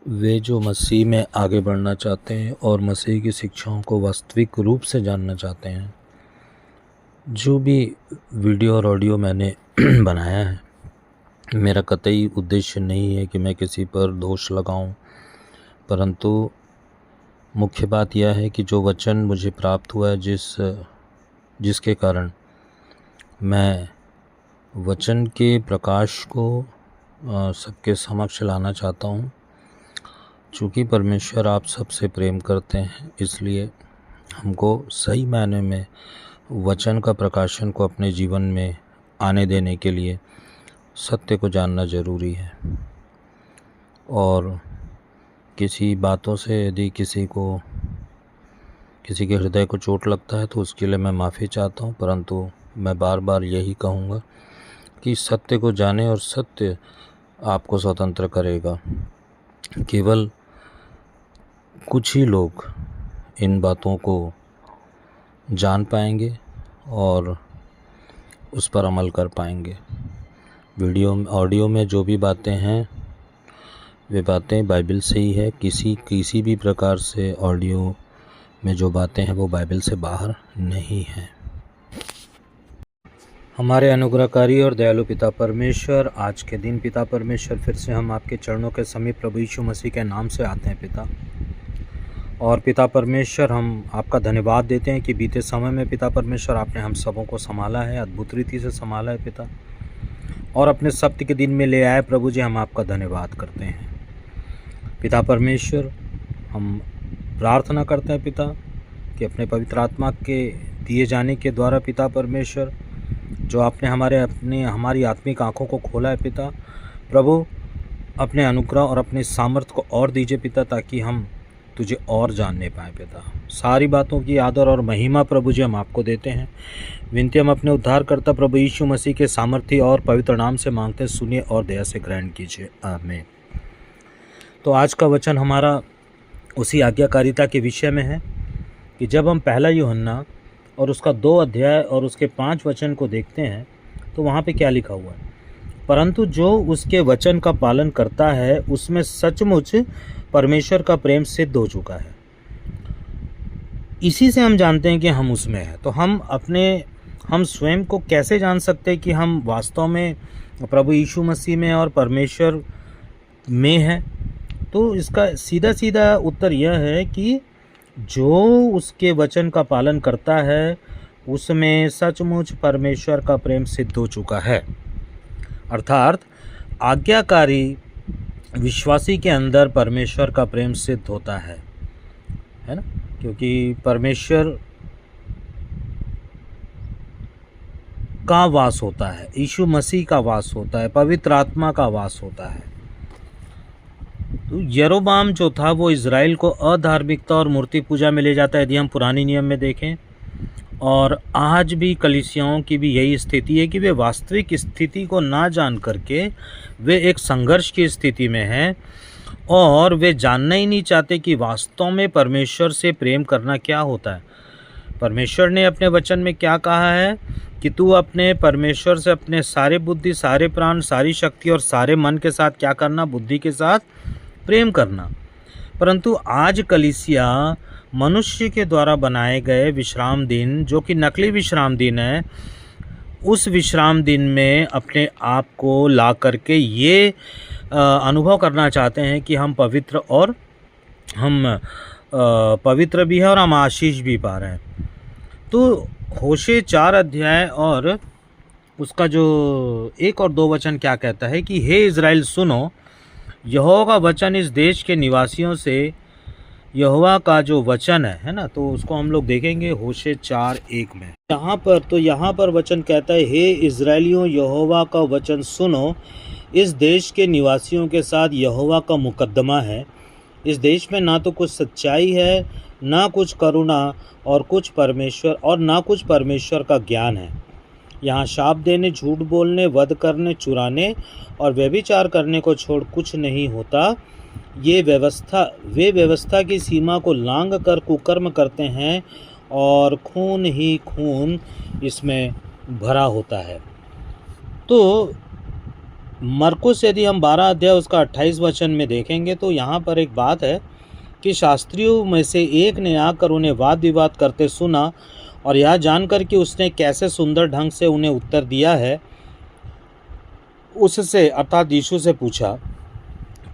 वे जो मसीह में आगे बढ़ना चाहते हैं और मसीह की शिक्षाओं को वास्तविक रूप से जानना चाहते हैं, जो भी वीडियो और ऑडियो मैंने बनाया है, मेरा कतई उद्देश्य नहीं है कि मैं किसी पर दोष लगाऊं, परंतु मुख्य बात यह है कि जो वचन मुझे प्राप्त हुआ है, जिसके कारण मैं वचन के प्रकाश को सबके समक्ष लाना चाहता हूं। चूँकि परमेश्वर आप सबसे प्रेम करते हैं, इसलिए हमको सही मायने में वचन का प्रकाशन को अपने जीवन में आने देने के लिए सत्य को जानना ज़रूरी है। और किसी बातों से यदि किसी के हृदय को चोट लगता है तो उसके लिए मैं माफ़ी चाहता हूँ, परंतु मैं बार बार यही कहूँगा कि सत्य को जाने और सत्य आपको स्वतंत्र करेगा। केवल कुछ ही लोग इन बातों को जान पाएंगे और उस पर अमल कर पाएंगे। ऑडियो में जो भी बातें हैं, वे बातें बाइबल से ही है। किसी भी प्रकार से ऑडियो में जो बातें हैं वो बाइबल से बाहर नहीं हैं। हमारे अनुग्रहकारी और दयालु पिता परमेश्वर, आज के दिन पिता परमेश्वर फिर से हम आपके चरणों के समीप प्रभु यीशु मसीह के नाम से आते हैं पिता। और पिता परमेश्वर, हम आपका धन्यवाद देते हैं कि बीते समय में पिता परमेश्वर आपने हम सबों को संभाला है, अद्भुत रीति से संभाला है पिता, और अपने सत्य के दिन में ले आए प्रभु जी। हम आपका धन्यवाद करते हैं पिता परमेश्वर। हम प्रार्थना करते हैं पिता कि अपने पवित्र आत्मा के दिए जाने के द्वारा पिता परमेश्वर, जो आपने हमारी आत्मिक आँखों को खोला है पिता प्रभु, अपने अनुग्रह और अपने सामर्थ्य को और दीजिए पिता, ताकि हम तुझे और जानने पाए पिता। सारी बातों की आदर और महिमा प्रभु जी हम आपको देते हैं। विनती हम अपने उद्धारकर्ता प्रभु यीशु मसीह के सामर्थ्य और पवित्र नाम से मांगते हैं, सुनिए और दया से ग्रहण कीजिए, आमीन। तो आज का वचन हमारा उसी आज्ञाकारिता के विषय में है कि जब हम पहला यूहन्ना और उसका 2 अध्याय और उसके 5 वचन को देखते हैं तो वहाँ पे क्या लिखा हुआ है, परंतु जो उसके वचन का पालन करता है उसमें सचमुच परमेश्वर का प्रेम सिद्ध हो चुका है। इसी से हम जानते हैं कि हम उसमें हैं। तो हम स्वयं को कैसे जान सकते हैं कि हम वास्तव में प्रभु यीशु मसीह में और परमेश्वर में हैं? तो इसका सीधा सीधा उत्तर यह है कि जो उसके वचन का पालन करता है उसमें सचमुच परमेश्वर का प्रेम सिद्ध हो चुका है। अर्थात आज्ञाकारी विश्वासी के अंदर परमेश्वर का प्रेम सिद्ध होता है ना, क्योंकि परमेश्वर का वास होता है, यीशु मसीह का वास होता है, पवित्र आत्मा का वास होता है। तो यरोबाम जो था वो इज़राइल को अधार्मिकता और मूर्ति पूजा में ले जाता है, यदि हम पुरानी नियम में देखें। और आज भी कलीसियाओं की भी यही स्थिति है कि वे वास्तविक स्थिति को ना जान करके वे एक संघर्ष की स्थिति में हैं और वे जानना ही नहीं चाहते कि वास्तव में परमेश्वर से प्रेम करना क्या होता है। परमेश्वर ने अपने वचन में क्या कहा है कि तू अपने परमेश्वर से अपने सारे बुद्धि, सारे प्राण, सारी शक्ति और सारे मन के साथ क्या करना, बुद्धि के साथ प्रेम करना। परंतु आज कलीसिया मनुष्य के द्वारा बनाए गए विश्राम दिन, जो कि नकली विश्राम दिन है, उस विश्राम दिन में अपने आप को ला करके ये अनुभव करना चाहते हैं कि हम पवित्र भी हैं और हम आशीष भी पा रहे हैं। तो होशे 4 अध्याय और उसका जो 1 और 2 वचन क्या कहता है कि हे इज़राइल सुनो, यहोवा का वचन इस देश के निवासियों से, यहोवा का जो वचन है ना, तो उसको हम लोग देखेंगे होशे 4:1 में। यहाँ पर वचन कहता है, हे इज़राइलियों यहोवा का वचन सुनो, इस देश के निवासियों के साथ यहोवा का मुकद्दमा है। इस देश में ना तो कुछ सच्चाई है, ना कुछ करुणा और ना कुछ परमेश्वर का ज्ञान है। यहाँ शाप देने, झूठ बोलने, वध करने, चुराने और व्यभिचार करने को छोड़ कुछ नहीं होता। वे व्यवस्था की सीमा को लांघ कर कुकर्म करते हैं और खून ही खून इसमें भरा होता है। तो मरकुस यदि हम 12 अध्याय उसका 28 वचन में देखेंगे तो यहाँ पर एक बात है कि शास्त्रियों में से एक ने आकर उन्हें वाद विवाद करते सुना और यह जानकर कि उसने कैसे सुंदर ढंग से उन्हें उत्तर दिया है, उससे अर्थात यीशु से पूछा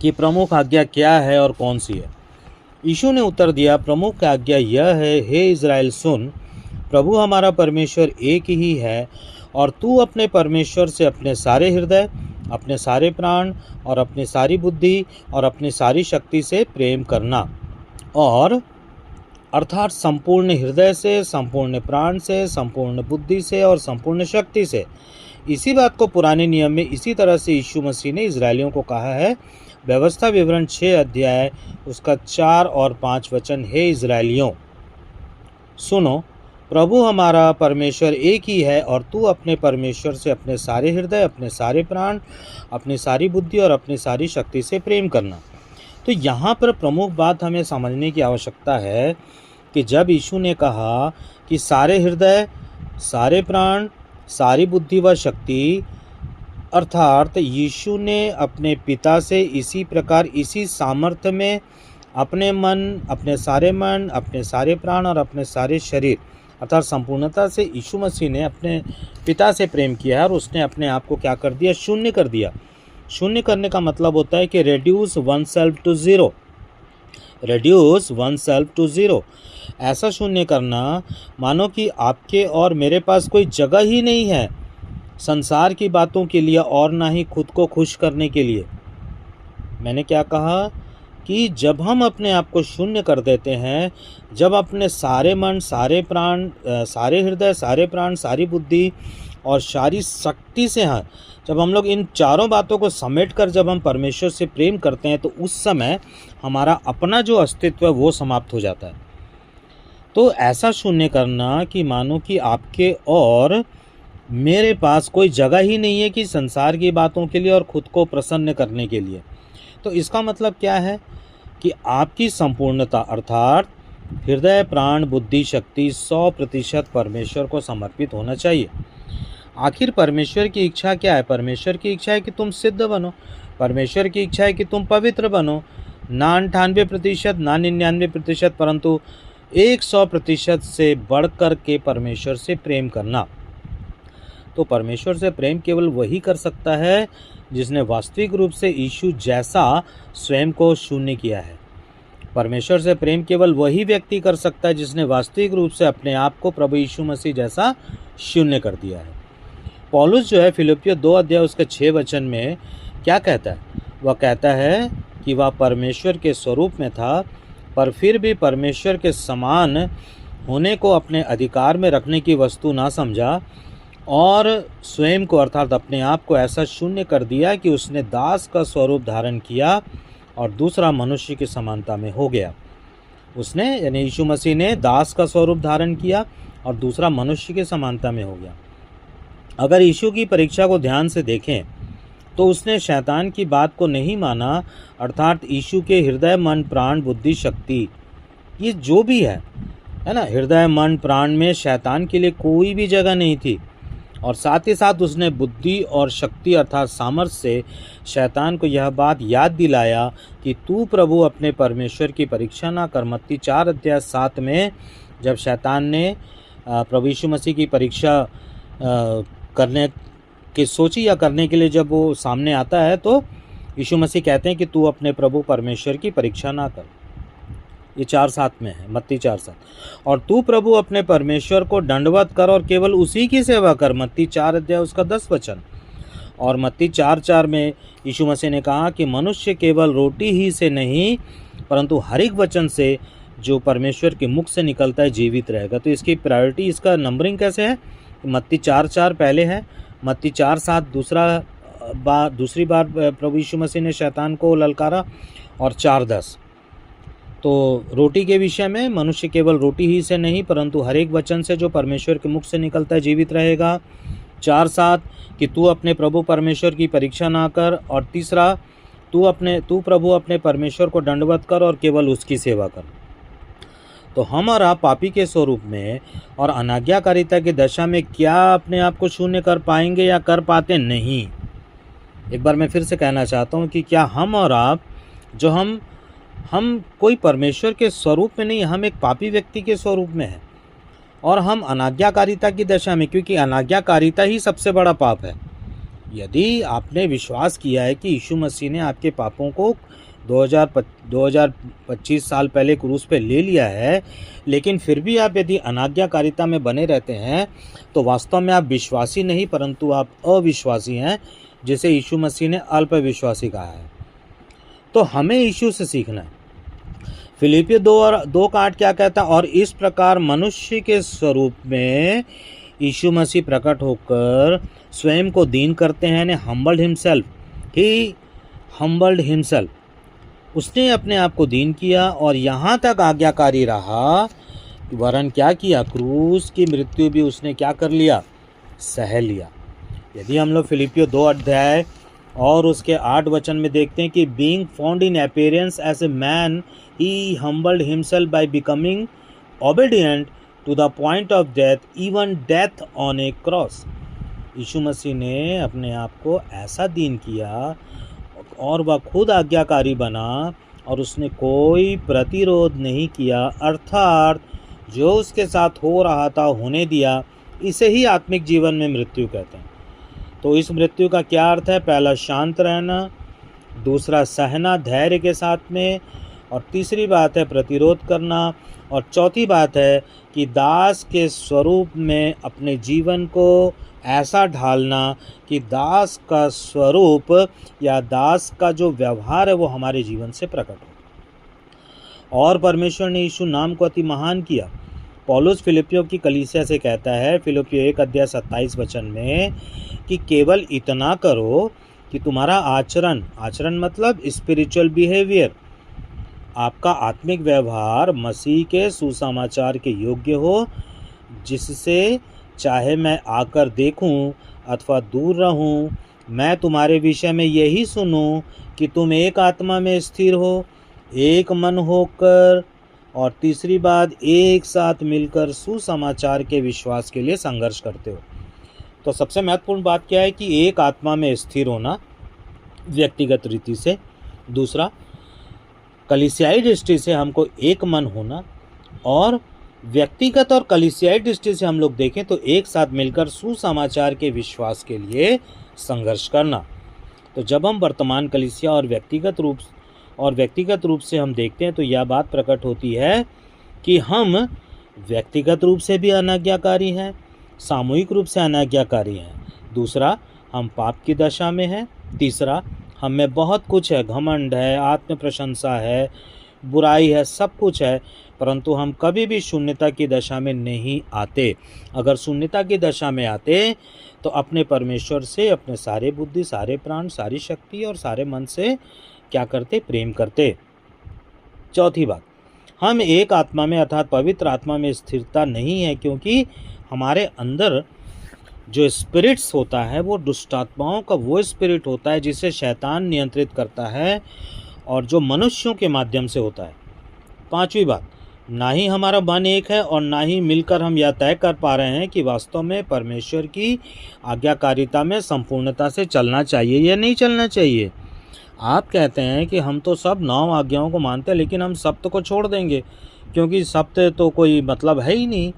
कि प्रमुख आज्ञा क्या है और कौन सी है। यीशु ने उत्तर दिया, प्रमुख आज्ञा यह है, हे इज़राइल सुन, प्रभु हमारा परमेश्वर एक ही है और तू अपने परमेश्वर से अपने सारे हृदय, अपने सारे प्राण और अपनी सारी बुद्धि और अपनी सारी शक्ति से प्रेम करना, और अर्थात संपूर्ण हृदय से, संपूर्ण प्राण से, संपूर्ण बुद्धि से और संपूर्ण शक्ति से। इसी बात को पुराने नियम में इसी तरह से यीशु मसीह ने इजरायलियों को कहा है। व्यवस्था विवरण 6 अध्याय उसका 4 और 5 वचन, हे इजरायलियों सुनो, प्रभु हमारा परमेश्वर एक ही है और तू अपने परमेश्वर से अपने सारे हृदय, अपने सारे प्राण, अपनी सारी बुद्धि और अपनी सारी शक्ति से प्रेम करना। तो यहाँ पर प्रमुख बात हमें समझने की आवश्यकता है कि जब यीशु ने कहा कि सारे हृदय, सारे प्राण, सारी बुद्धि व शक्ति, अर्थात यीशु ने अपने पिता से इसी प्रकार इसी सामर्थ्य में अपने मन, अपने सारे प्राण और अपने सारे शरीर अर्थात संपूर्णता से यीशु मसीह ने अपने पिता से प्रेम किया है और उसने अपने आप को क्या कर दिया, शून्य कर दिया। शून्य करने का मतलब होता है कि reduce oneself to zero, reduce oneself to zero। ऐसा शून्य करना मानो कि आपके और मेरे पास कोई जगह ही नहीं है संसार की बातों के लिए और ना ही खुद को खुश करने के लिए। मैंने क्या कहा कि जब हम अपने आप को शून्य कर देते हैं, जब अपने सारे मन, सारे प्राण, सारे हृदय, सारे प्राण, सारी बुद्धि और सारी शक्ति से हैं, जब हम लोग इन चारों बातों को समेट कर जब हम परमेश्वर से प्रेम करते हैं तो उस समय हमारा अपना जो अस्तित्व है वो समाप्त हो जाता है। तो ऐसा शून्य करना कि मानो कि आपके और मेरे पास कोई जगह ही नहीं है कि संसार की बातों के लिए और खुद को प्रसन्न करने के लिए। तो इसका मतलब क्या है कि आपकी संपूर्णता अर्थात हृदय, प्राण, बुद्धि, शक्ति 100% परमेश्वर को समर्पित होना चाहिए। आखिर परमेश्वर की इच्छा क्या है? परमेश्वर की इच्छा है कि तुम सिद्ध बनो, परमेश्वर की इच्छा है कि तुम पवित्र बनो। ना 98%, ना 99%, परंतु 100% से बढ़कर के परमेश्वर से प्रेम करना। तो परमेश्वर से प्रेम केवल वही कर सकता है जिसने वास्तविक रूप से यीशु जैसा स्वयं को शून्य किया है। परमेश्वर से प्रेम केवल वही व्यक्ति कर सकता है जिसने वास्तविक रूप से अपने आप को प्रभु यीशु मसीह जैसा शून्य कर दिया है। पौलुस जो है फिलिपियों 2 अध्याय उसके 6 वचन में क्या कहता है? वह कहता है कि वह परमेश्वर के स्वरूप में था पर फिर भी परमेश्वर के समान होने को अपने अधिकार में रखने की वस्तु ना समझा और स्वयं को अर्थात अपने आप को ऐसा शून्य कर दिया कि उसने दास का स्वरूप धारण किया और दूसरा मनुष्य की समानता में हो गया। उसने यानी यीशु मसीह ने दास का स्वरूप धारण किया और दूसरा मनुष्य की समानता में हो गया। अगर यीशु की परीक्षा को ध्यान से देखें तो उसने शैतान की बात को नहीं माना, अर्थात यीशु के हृदय, मन, प्राण, बुद्धि, शक्ति, ये जो भी है ना, हृदय, मन, प्राण में शैतान के लिए कोई भी जगह नहीं थी। और साथ ही साथ उसने बुद्धि और शक्ति अर्थात सामर्थ्य से शैतान को यह बात याद दिलाया कि तू प्रभु अपने परमेश्वर की परीक्षा ना कर। मत्ती 4 अध्याय 7 में जब शैतान ने प्रभु यीशु मसीह की परीक्षा करने की सोची या करने के लिए जब वो सामने आता है तो यीशु मसीह कहते हैं कि तू अपने प्रभु परमेश्वर की परीक्षा ना कर। ये 4:7 में है, मत्ती 4:7। और तू प्रभु अपने परमेश्वर को दंडवत कर और केवल उसी की सेवा कर। मत्ती 4 अध्याय उसका 10 वचन। और मत्ती 4:4 में यीशु मसीह ने कहा कि मनुष्य केवल रोटी ही से नहीं परंतु हर एक वचन से जो परमेश्वर के मुख से निकलता है जीवित रहेगा। तो इसकी प्रायोरिटी, इसका नंबरिंग कैसे है? मत्ती 4:4 पहले है, मत्ती 4:7 दूसरी बार प्रभु यीशु मसीह ने शैतान को ललकारा और 4:10 तो रोटी के विषय में मनुष्य केवल रोटी ही से नहीं परंतु हर एक वचन से जो परमेश्वर के मुख से निकलता है जीवित रहेगा। 4:7 कि तू अपने प्रभु परमेश्वर की परीक्षा ना कर। और तीसरा, तू प्रभु अपने परमेश्वर को दंडवत कर और केवल उसकी सेवा कर। तो हम और आप पापी के स्वरूप में और अनाज्ञाकारिता की दशा में क्या अपने आप को शून्य कर पाएंगे या कर पाते? नहीं। एक बार मैं फिर से कहना चाहता हूँ कि क्या हम और आप जो हम कोई परमेश्वर के स्वरूप में नहीं, हम एक पापी व्यक्ति के स्वरूप में हैं और हम अनाज्ञाकारिता की दशा में, क्योंकि अनाज्ञाकारिता ही सबसे बड़ा पाप है। यदि आपने विश्वास किया है कि यीशु मसीह ने आपके पापों को 2025 साल पहले क्रूस पे ले लिया है, लेकिन फिर भी आप यदि अनाज्ञाकारिता में बने रहते हैं तो वास्तव में आप विश्वासी नहीं परंतु आप अविश्वासी हैं, जिसे यीशु मसीह ने अल्पविश्वासी कहा है। तो हमें यीशु से सीखना है। फिलिपियों 2:8 क्या कहता है? और इस प्रकार मनुष्य के स्वरूप में यीशु मसीह प्रकट होकर स्वयं को दीन करते हैं, ने हम्बल्ड हिमसेल्फ, उसने अपने आप को दीन किया और यहाँ तक आज्ञाकारी रहा, वरन क्या किया? क्रूस की मृत्यु भी उसने क्या कर लिया? सह लिया। यदि हम लोग फिलिपियों 2 अध्याय और उसके 8 वचन में देखते हैं कि being found in appearance as a man he humbled himself by becoming obedient to the point of death, even death on a cross. Yeshu Masih ने अपने आप को ऐसा दीन किया और वह खुद आज्ञाकारी बना और उसने कोई प्रतिरोध नहीं किया, अर्थात जो उसके साथ हो रहा था होने दिया। इसे ही आत्मिक जीवन में मृत्यु कहते हैं। तो इस मृत्यु का क्या अर्थ है? पहला शांत रहना, दूसरा सहना धैर्य के साथ में, और तीसरी बात है प्रतिरोध करना, और चौथी बात है कि दास के स्वरूप में अपने जीवन को ऐसा ढालना कि दास का स्वरूप या दास का जो व्यवहार है वो हमारे जीवन से प्रकट हो। और परमेश्वर ने यीशु नाम को अति महान किया। पौलुस फिलिपियों की कलीसिया से कहता है, फिलिपियों 1 अध्याय 27 वचन में, कि केवल इतना करो कि तुम्हारा आचरण मतलब स्पिरिचुअल बिहेवियर, आपका आत्मिक व्यवहार मसीह के सुसमाचार के योग्य हो, जिससे चाहे मैं आकर देखूं अथवा दूर रहूं, मैं तुम्हारे विषय में यही सुनूं कि तुम एक आत्मा में स्थिर हो, एक मन होकर, और तीसरी बात एक साथ मिलकर सुसमाचार के विश्वास के लिए संघर्ष करते हो। तो सबसे महत्वपूर्ण बात क्या है कि एक आत्मा में स्थिर होना व्यक्तिगत रीति से, दूसरा कलीसियाई दृष्टि से हमको एक मन होना, और व्यक्तिगत और कलीसियाई दृष्टि से हम लोग देखें तो एक साथ मिलकर सुसमाचार के विश्वास के लिए संघर्ष करना। तो जब हम वर्तमान कलीसिया और व्यक्तिगत रूप से हम देखते हैं तो यह बात प्रकट होती है कि हम व्यक्तिगत रूप से भी अनाज्ञाकारी हैं, सामूहिक रूप से अनाज्ञाकारी हैं, दूसरा हम पाप की दशा में हैं, तीसरा हम में बहुत कुछ है, घमंड है, आत्म प्रशंसा है, बुराई है, सब कुछ है, परंतु हम कभी भी शून्यता की दशा में नहीं आते। अगर शून्यता की दशा में आते तो अपने परमेश्वर से अपने सारे बुद्धि, सारे प्राण, सारी शक्ति और सारे मन से क्या करते? प्रेम करते। चौथी बात, हम एक आत्मा में अर्थात पवित्र आत्मा में स्थिरता नहीं है, क्योंकि हमारे अंदर जो स्पिरिट्स होता है वो दुष्टात्माओं का वो स्पिरिट होता है जिसे शैतान नियंत्रित करता है और जो मनुष्यों के माध्यम से होता है। पांचवी बात, ना ही हमारा मन एक है और ना ही मिलकर हम यह तय कर पा रहे हैं कि वास्तव में परमेश्वर की आज्ञाकारिता में संपूर्णता से चलना चाहिए या नहीं चलना चाहिए। आप कहते हैं कि हम तो सब 9 आज्ञाओं को मानते हैं, लेकिन हम सप्त को छोड़ देंगे क्योंकि सप्त तो कोई मतलब है ही नहीं,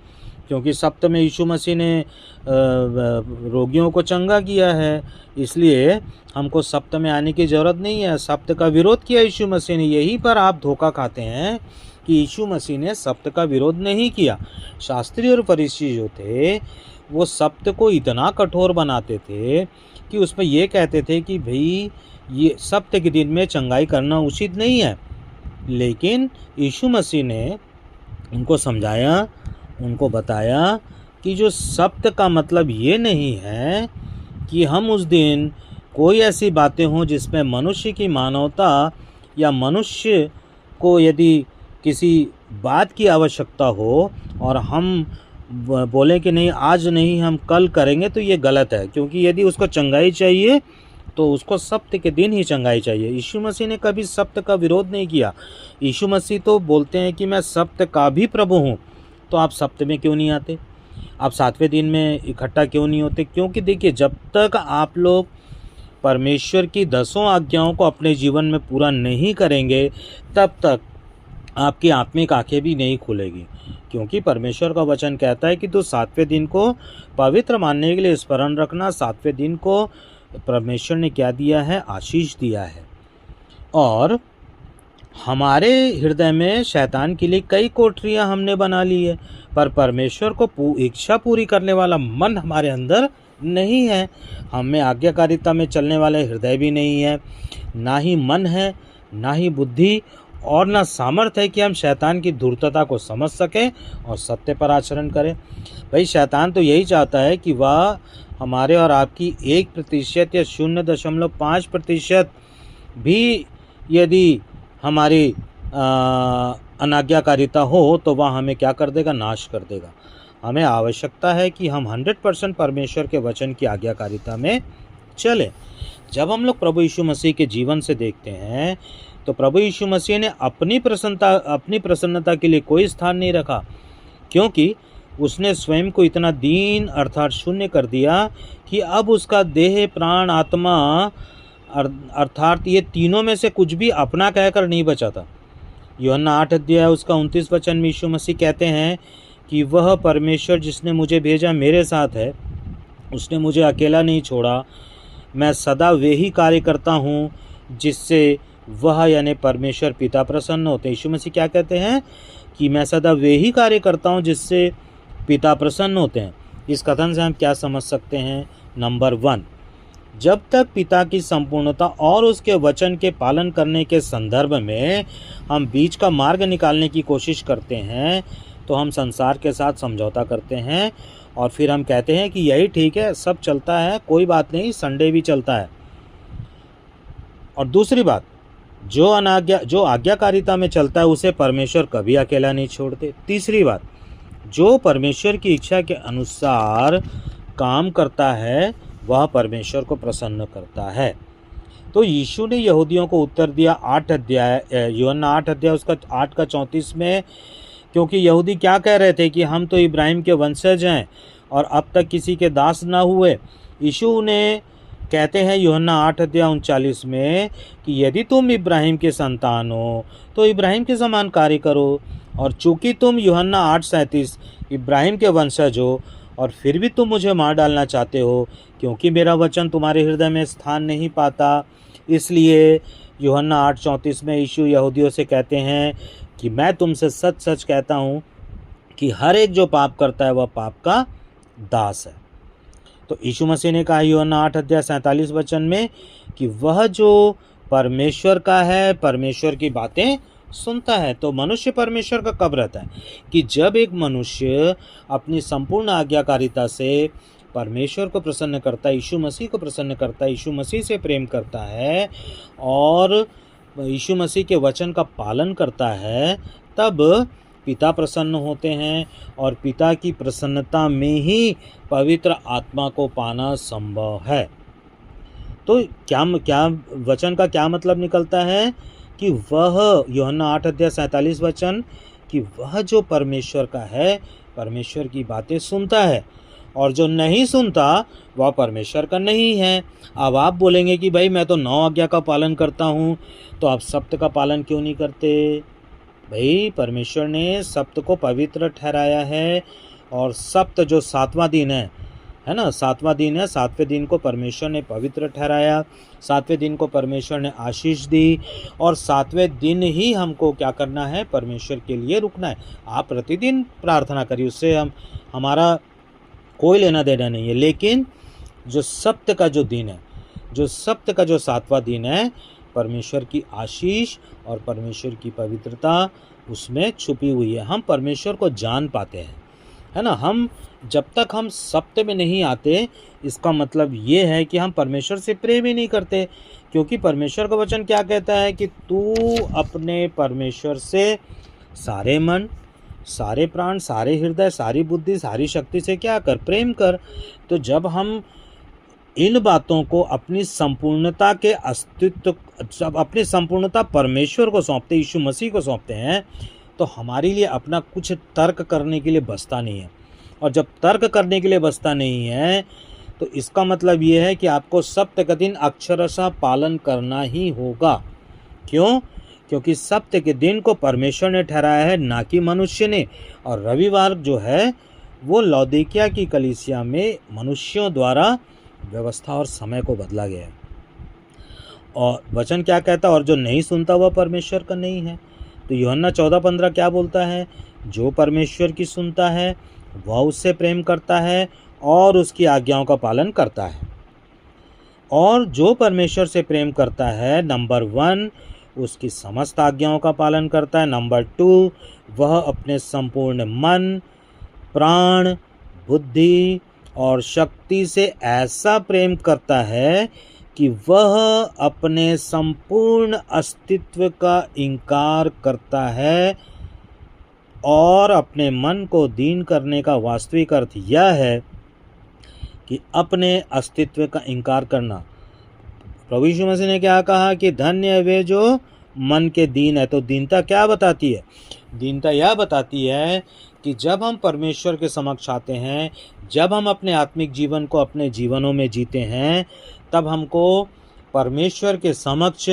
क्योंकि सप्त में यीशु मसीह ने रोगियों को चंगा किया है, इसलिए हमको सप्त में आने की ज़रूरत नहीं है। सप्त का विरोध किया यीशु मसीह ने। यहीं पर आप धोखा खाते हैं कि यीशु मसीह ने सप्त का विरोध नहीं किया। शास्त्री और फरीसी जो थे वो सप्त को इतना कठोर बनाते थे कि उसमें ये कहते थे कि भाई ये सप्त के दिन में चंगाई करना उचित नहीं है, लेकिन यीशु मसीह ने उनको समझाया, उनको बताया कि जो सप्त का मतलब ये नहीं है कि हम उस दिन कोई ऐसी बातें हों जिसमें मनुष्य की मानवता या मनुष्य को यदि किसी बात की आवश्यकता हो और हम बोलें कि नहीं आज नहीं हम कल करेंगे, तो ये गलत है, क्योंकि यदि उसको चंगाई चाहिए तो उसको सप्त के दिन ही चंगाई चाहिए। यीशु मसीह ने कभी सप्त का विरोध नहीं किया। यीशु मसीह तो बोलते हैं कि मैं सप्त का भी प्रभु हूँ, तो आप सप्त में क्यों नहीं आते? आप 7वें दिन में इकट्ठा क्यों नहीं होते? क्योंकि देखिए, जब तक आप लोग परमेश्वर की 10 आज्ञाओं को अपने जीवन में पूरा नहीं करेंगे, तब तक आपकी आत्मिक आंखें भी नहीं खुलेगी। क्योंकि परमेश्वर का वचन कहता है कि तू 7वें दिन को पवित्र मानने के लिए स्मरण रखना। 7वें दिन को परमेश्वर ने क्या दिया है? आशीष दिया है। और हमारे हृदय में शैतान के लिए कई कोठरियां हमने बना ली है, पर परमेश्वर को इच्छा पूरी करने वाला मन हमारे अंदर नहीं है। हम में आज्ञाकारिता में चलने वाले हृदय भी नहीं है, ना ही मन है, ना ही बुद्धि और ना सामर्थ्य है कि हम शैतान की धूर्तता को समझ सकें और सत्य पर आचरण करें। भाई, शैतान तो यही चाहता है कि वह हमारे और आपकी 1% या 0.5% भी यदि हमारी अनाज्ञाकारिता हो तो वह हमें क्या कर देगा? नाश कर देगा। हमें आवश्यकता है कि हम 100% परमेश्वर के वचन की आज्ञाकारिता में चलें। जब हम लोग प्रभु यीशु मसीह के जीवन से देखते हैं तो प्रभु यीशु मसीह ने अपनी प्रसन्नता के लिए कोई स्थान नहीं रखा, क्योंकि उसने स्वयं को इतना दीन अर्थात शून्य कर दिया कि अब उसका देह, प्राण, आत्मा अर्थात ये तीनों में से कुछ भी अपना कहकर नहीं बचा था। यूहन्ना 8 अध्याय उसका 29 वचन में यीशु मसीह कहते हैं कि वह परमेश्वर जिसने मुझे भेजा मेरे साथ है, उसने मुझे अकेला नहीं छोड़ा। मैं सदा वे ही कार्य करता हूँ जिससे वह यानी परमेश्वर पिता प्रसन्न होते हैं। यीशु मसीह क्या कहते हैं कि मैं सदा वे ही कार्य करता हूँ जिससे पिता प्रसन्न होते हैं। इस कथन से हम क्या समझ सकते हैं? नंबर 1, जब तक पिता की संपूर्णता और उसके वचन के पालन करने के संदर्भ में हम बीच का मार्ग निकालने की कोशिश करते हैं तो हम संसार के साथ समझौता करते हैं और फिर हम कहते हैं कि यही ठीक है, सब चलता है, कोई बात नहीं, संडे भी चलता है। और दूसरी बात, जो आज्ञाकारिता में चलता है उसे परमेश्वर कभी अकेला नहीं छोड़ते। तीसरी बात, जो परमेश्वर की इच्छा के अनुसार काम करता है वह परमेश्वर को प्रसन्न करता है। तो यीशु ने यहूदियों को उत्तर दिया यूहन्ना 8 अध्याय उसका 8 का 34 में, क्योंकि यहूदी क्या कह रहे थे कि हम तो इब्राहिम के वंशज हैं और अब तक किसी के दास ना हुए। यीशु ने कहते हैं यूहन्ना 8 अध्याय 39 में कि यदि तुम इब्राहिम के संतान हो तो इब्राहिम के समान कार्य करो। और चूंकि तुम यूहन्ना 8:37 इब्राहिम के वंशज हो और फिर भी तुम मुझे मार डालना चाहते हो, क्योंकि मेरा वचन तुम्हारे हृदय में स्थान नहीं पाता। इसलिए यूहन्ना 8:34 में यीशु यहूदियों से कहते हैं कि मैं तुमसे सच सच कहता हूँ कि हर एक जो पाप करता है वह पाप का दास है। तो यीशु मसीह ने कहा यूहन्ना 8 अध्याय 47 वचन में कि वह जो परमेश्वर का है, परमेश्वर की बातें सुनता है। तो मनुष्य परमेश्वर का कब रहता है? कि जब एक मनुष्य अपनी संपूर्ण आज्ञाकारिता से परमेश्वर को प्रसन्न करता है, यीशु मसीह को प्रसन्न करता है, यीशु मसीह से प्रेम करता है और यीशु मसीह के वचन का पालन करता है, तब पिता प्रसन्न होते हैं और पिता की प्रसन्नता में ही पवित्र आत्मा को पाना संभव है। तो क्या वचन का क्या मतलब निकलता है कि वह यूहन्ना 8 अध्याय 47 वचन कि वह जो परमेश्वर का है, परमेश्वर की बातें सुनता है, और जो नहीं सुनता वह परमेश्वर का नहीं है। अब आप बोलेंगे कि भाई मैं तो 9 आज्ञा का पालन करता हूँ, तो आप सप्त का पालन क्यों नहीं करते? भाई, परमेश्वर ने सप्त को पवित्र ठहराया है और सप्त जो 7वां दिन है ना, 7वां दिन है, 7वें दिन को परमेश्वर ने पवित्र ठहराया, 7वें दिन को परमेश्वर ने आशीष दी और 7वें दिन ही हमको क्या करना है? परमेश्वर के लिए रुकना है। आप प्रतिदिन प्रार्थना करिए, उससे हमारा कोई लेना देना नहीं है। लेकिन जो सप्त का जो दिन है, जो सप्त का जो 7वां दिन है, परमेश्वर की आशीष और परमेश्वर की पवित्रता उसमें छुपी हुई है। हम परमेश्वर को जान पाते हैं, है ना। हम जब तक हम सप्त में नहीं आते, इसका मतलब ये है कि हम परमेश्वर से प्रेम ही नहीं करते, क्योंकि परमेश्वर का वचन क्या कहता है कि तू अपने परमेश्वर से सारे मन, सारे प्राण, सारे हृदय, सारी बुद्धि, सारी शक्ति से क्या कर? प्रेम कर। तो जब हम इन बातों को अपनी संपूर्णता के अस्तित्व, जब अपनी संपूर्णता परमेश्वर को सौंपते, यीशु मसीह को सौंपते हैं, तो हमारे लिए अपना कुछ तर्क करने के लिए बचता नहीं है। और जब तर्क करने के लिए बचता नहीं है तो इसका मतलब ये है कि आपको सप्त का दिन अक्षरशः पालन करना ही होगा। क्यों? क्योंकि सप्त के दिन को परमेश्वर ने ठहराया है, ना कि मनुष्य ने। और रविवार जो है वो लौदीकिया की कलीसिया में मनुष्यों द्वारा व्यवस्था और समय को बदला गया है। और वचन क्या कहता है? और जो नहीं सुनता वह परमेश्वर का नहीं है। तो यूहन्ना 14:15 क्या बोलता है? जो परमेश्वर की सुनता है वह उससे प्रेम करता है और उसकी आज्ञाओं का पालन करता है। और जो परमेश्वर से प्रेम करता है, नंबर 1 उसकी समस्त आज्ञाओं का पालन करता है, नंबर 2 वह अपने संपूर्ण मन, प्राण, बुद्धि और शक्ति से ऐसा प्रेम करता है कि वह अपने संपूर्ण अस्तित्व का इनकार करता है। और अपने मन को दीन करने का वास्तविक अर्थ यह है कि अपने अस्तित्व का इनकार करना। प्रभु यीशु मसीह ने क्या कहा कि धन्य है वे जो मन के दीन है। तो दीनता क्या बताती है? दीनता यह बताती है कि जब हम परमेश्वर के समक्ष आते हैं, जब हम अपने आत्मिक जीवन को अपने जीवनों में जीते हैं, तब हमको परमेश्वर के समक्ष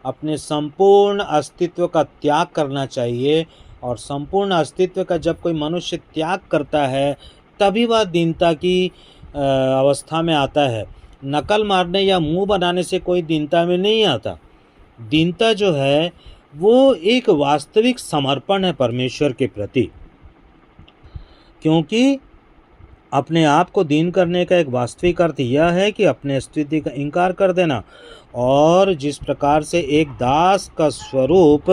अपने संपूर्ण अस्तित्व का त्याग करना चाहिए। और संपूर्ण अस्तित्व का जब कोई मनुष्य त्याग करता है तभी वह दीनता की अवस्था में आता है। नकल मारने या मुंह बनाने से कोई दीनता में नहीं आता। दीनता जो है वो एक वास्तविक समर्पण है परमेश्वर के प्रति, क्योंकि अपने आप को दीन करने का एक वास्तविक अर्थ यह है कि अपने अस्तित्व का इनकार कर देना। और जिस प्रकार से एक दास का स्वरूप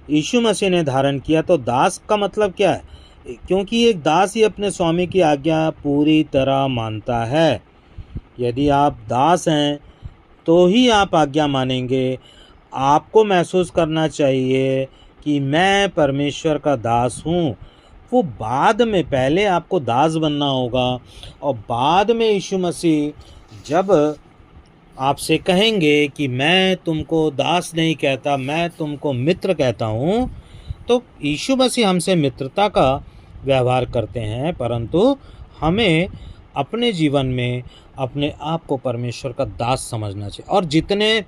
यीशु मसीह ने धारण किया, तो दास का मतलब क्या है? क्योंकि एक दास ही अपने स्वामी की आज्ञा पूरी तरह मानता है। यदि आप दास हैं तो ही आप आज्ञा मानेंगे। आपको महसूस करना चाहिए कि मैं परमेश्वर का दास हूँ। वो बाद में, पहले आपको दास बनना होगा और बाद में यीशु मसीह जब आपसे कहेंगे कि मैं तुमको दास नहीं कहता, मैं तुमको मित्र कहता हूँ, तो यीशु मसीह हमसे मित्रता का व्यवहार करते हैं, परंतु हमें अपने जीवन में अपने आप को परमेश्वर का दास समझना चाहिए। और जितने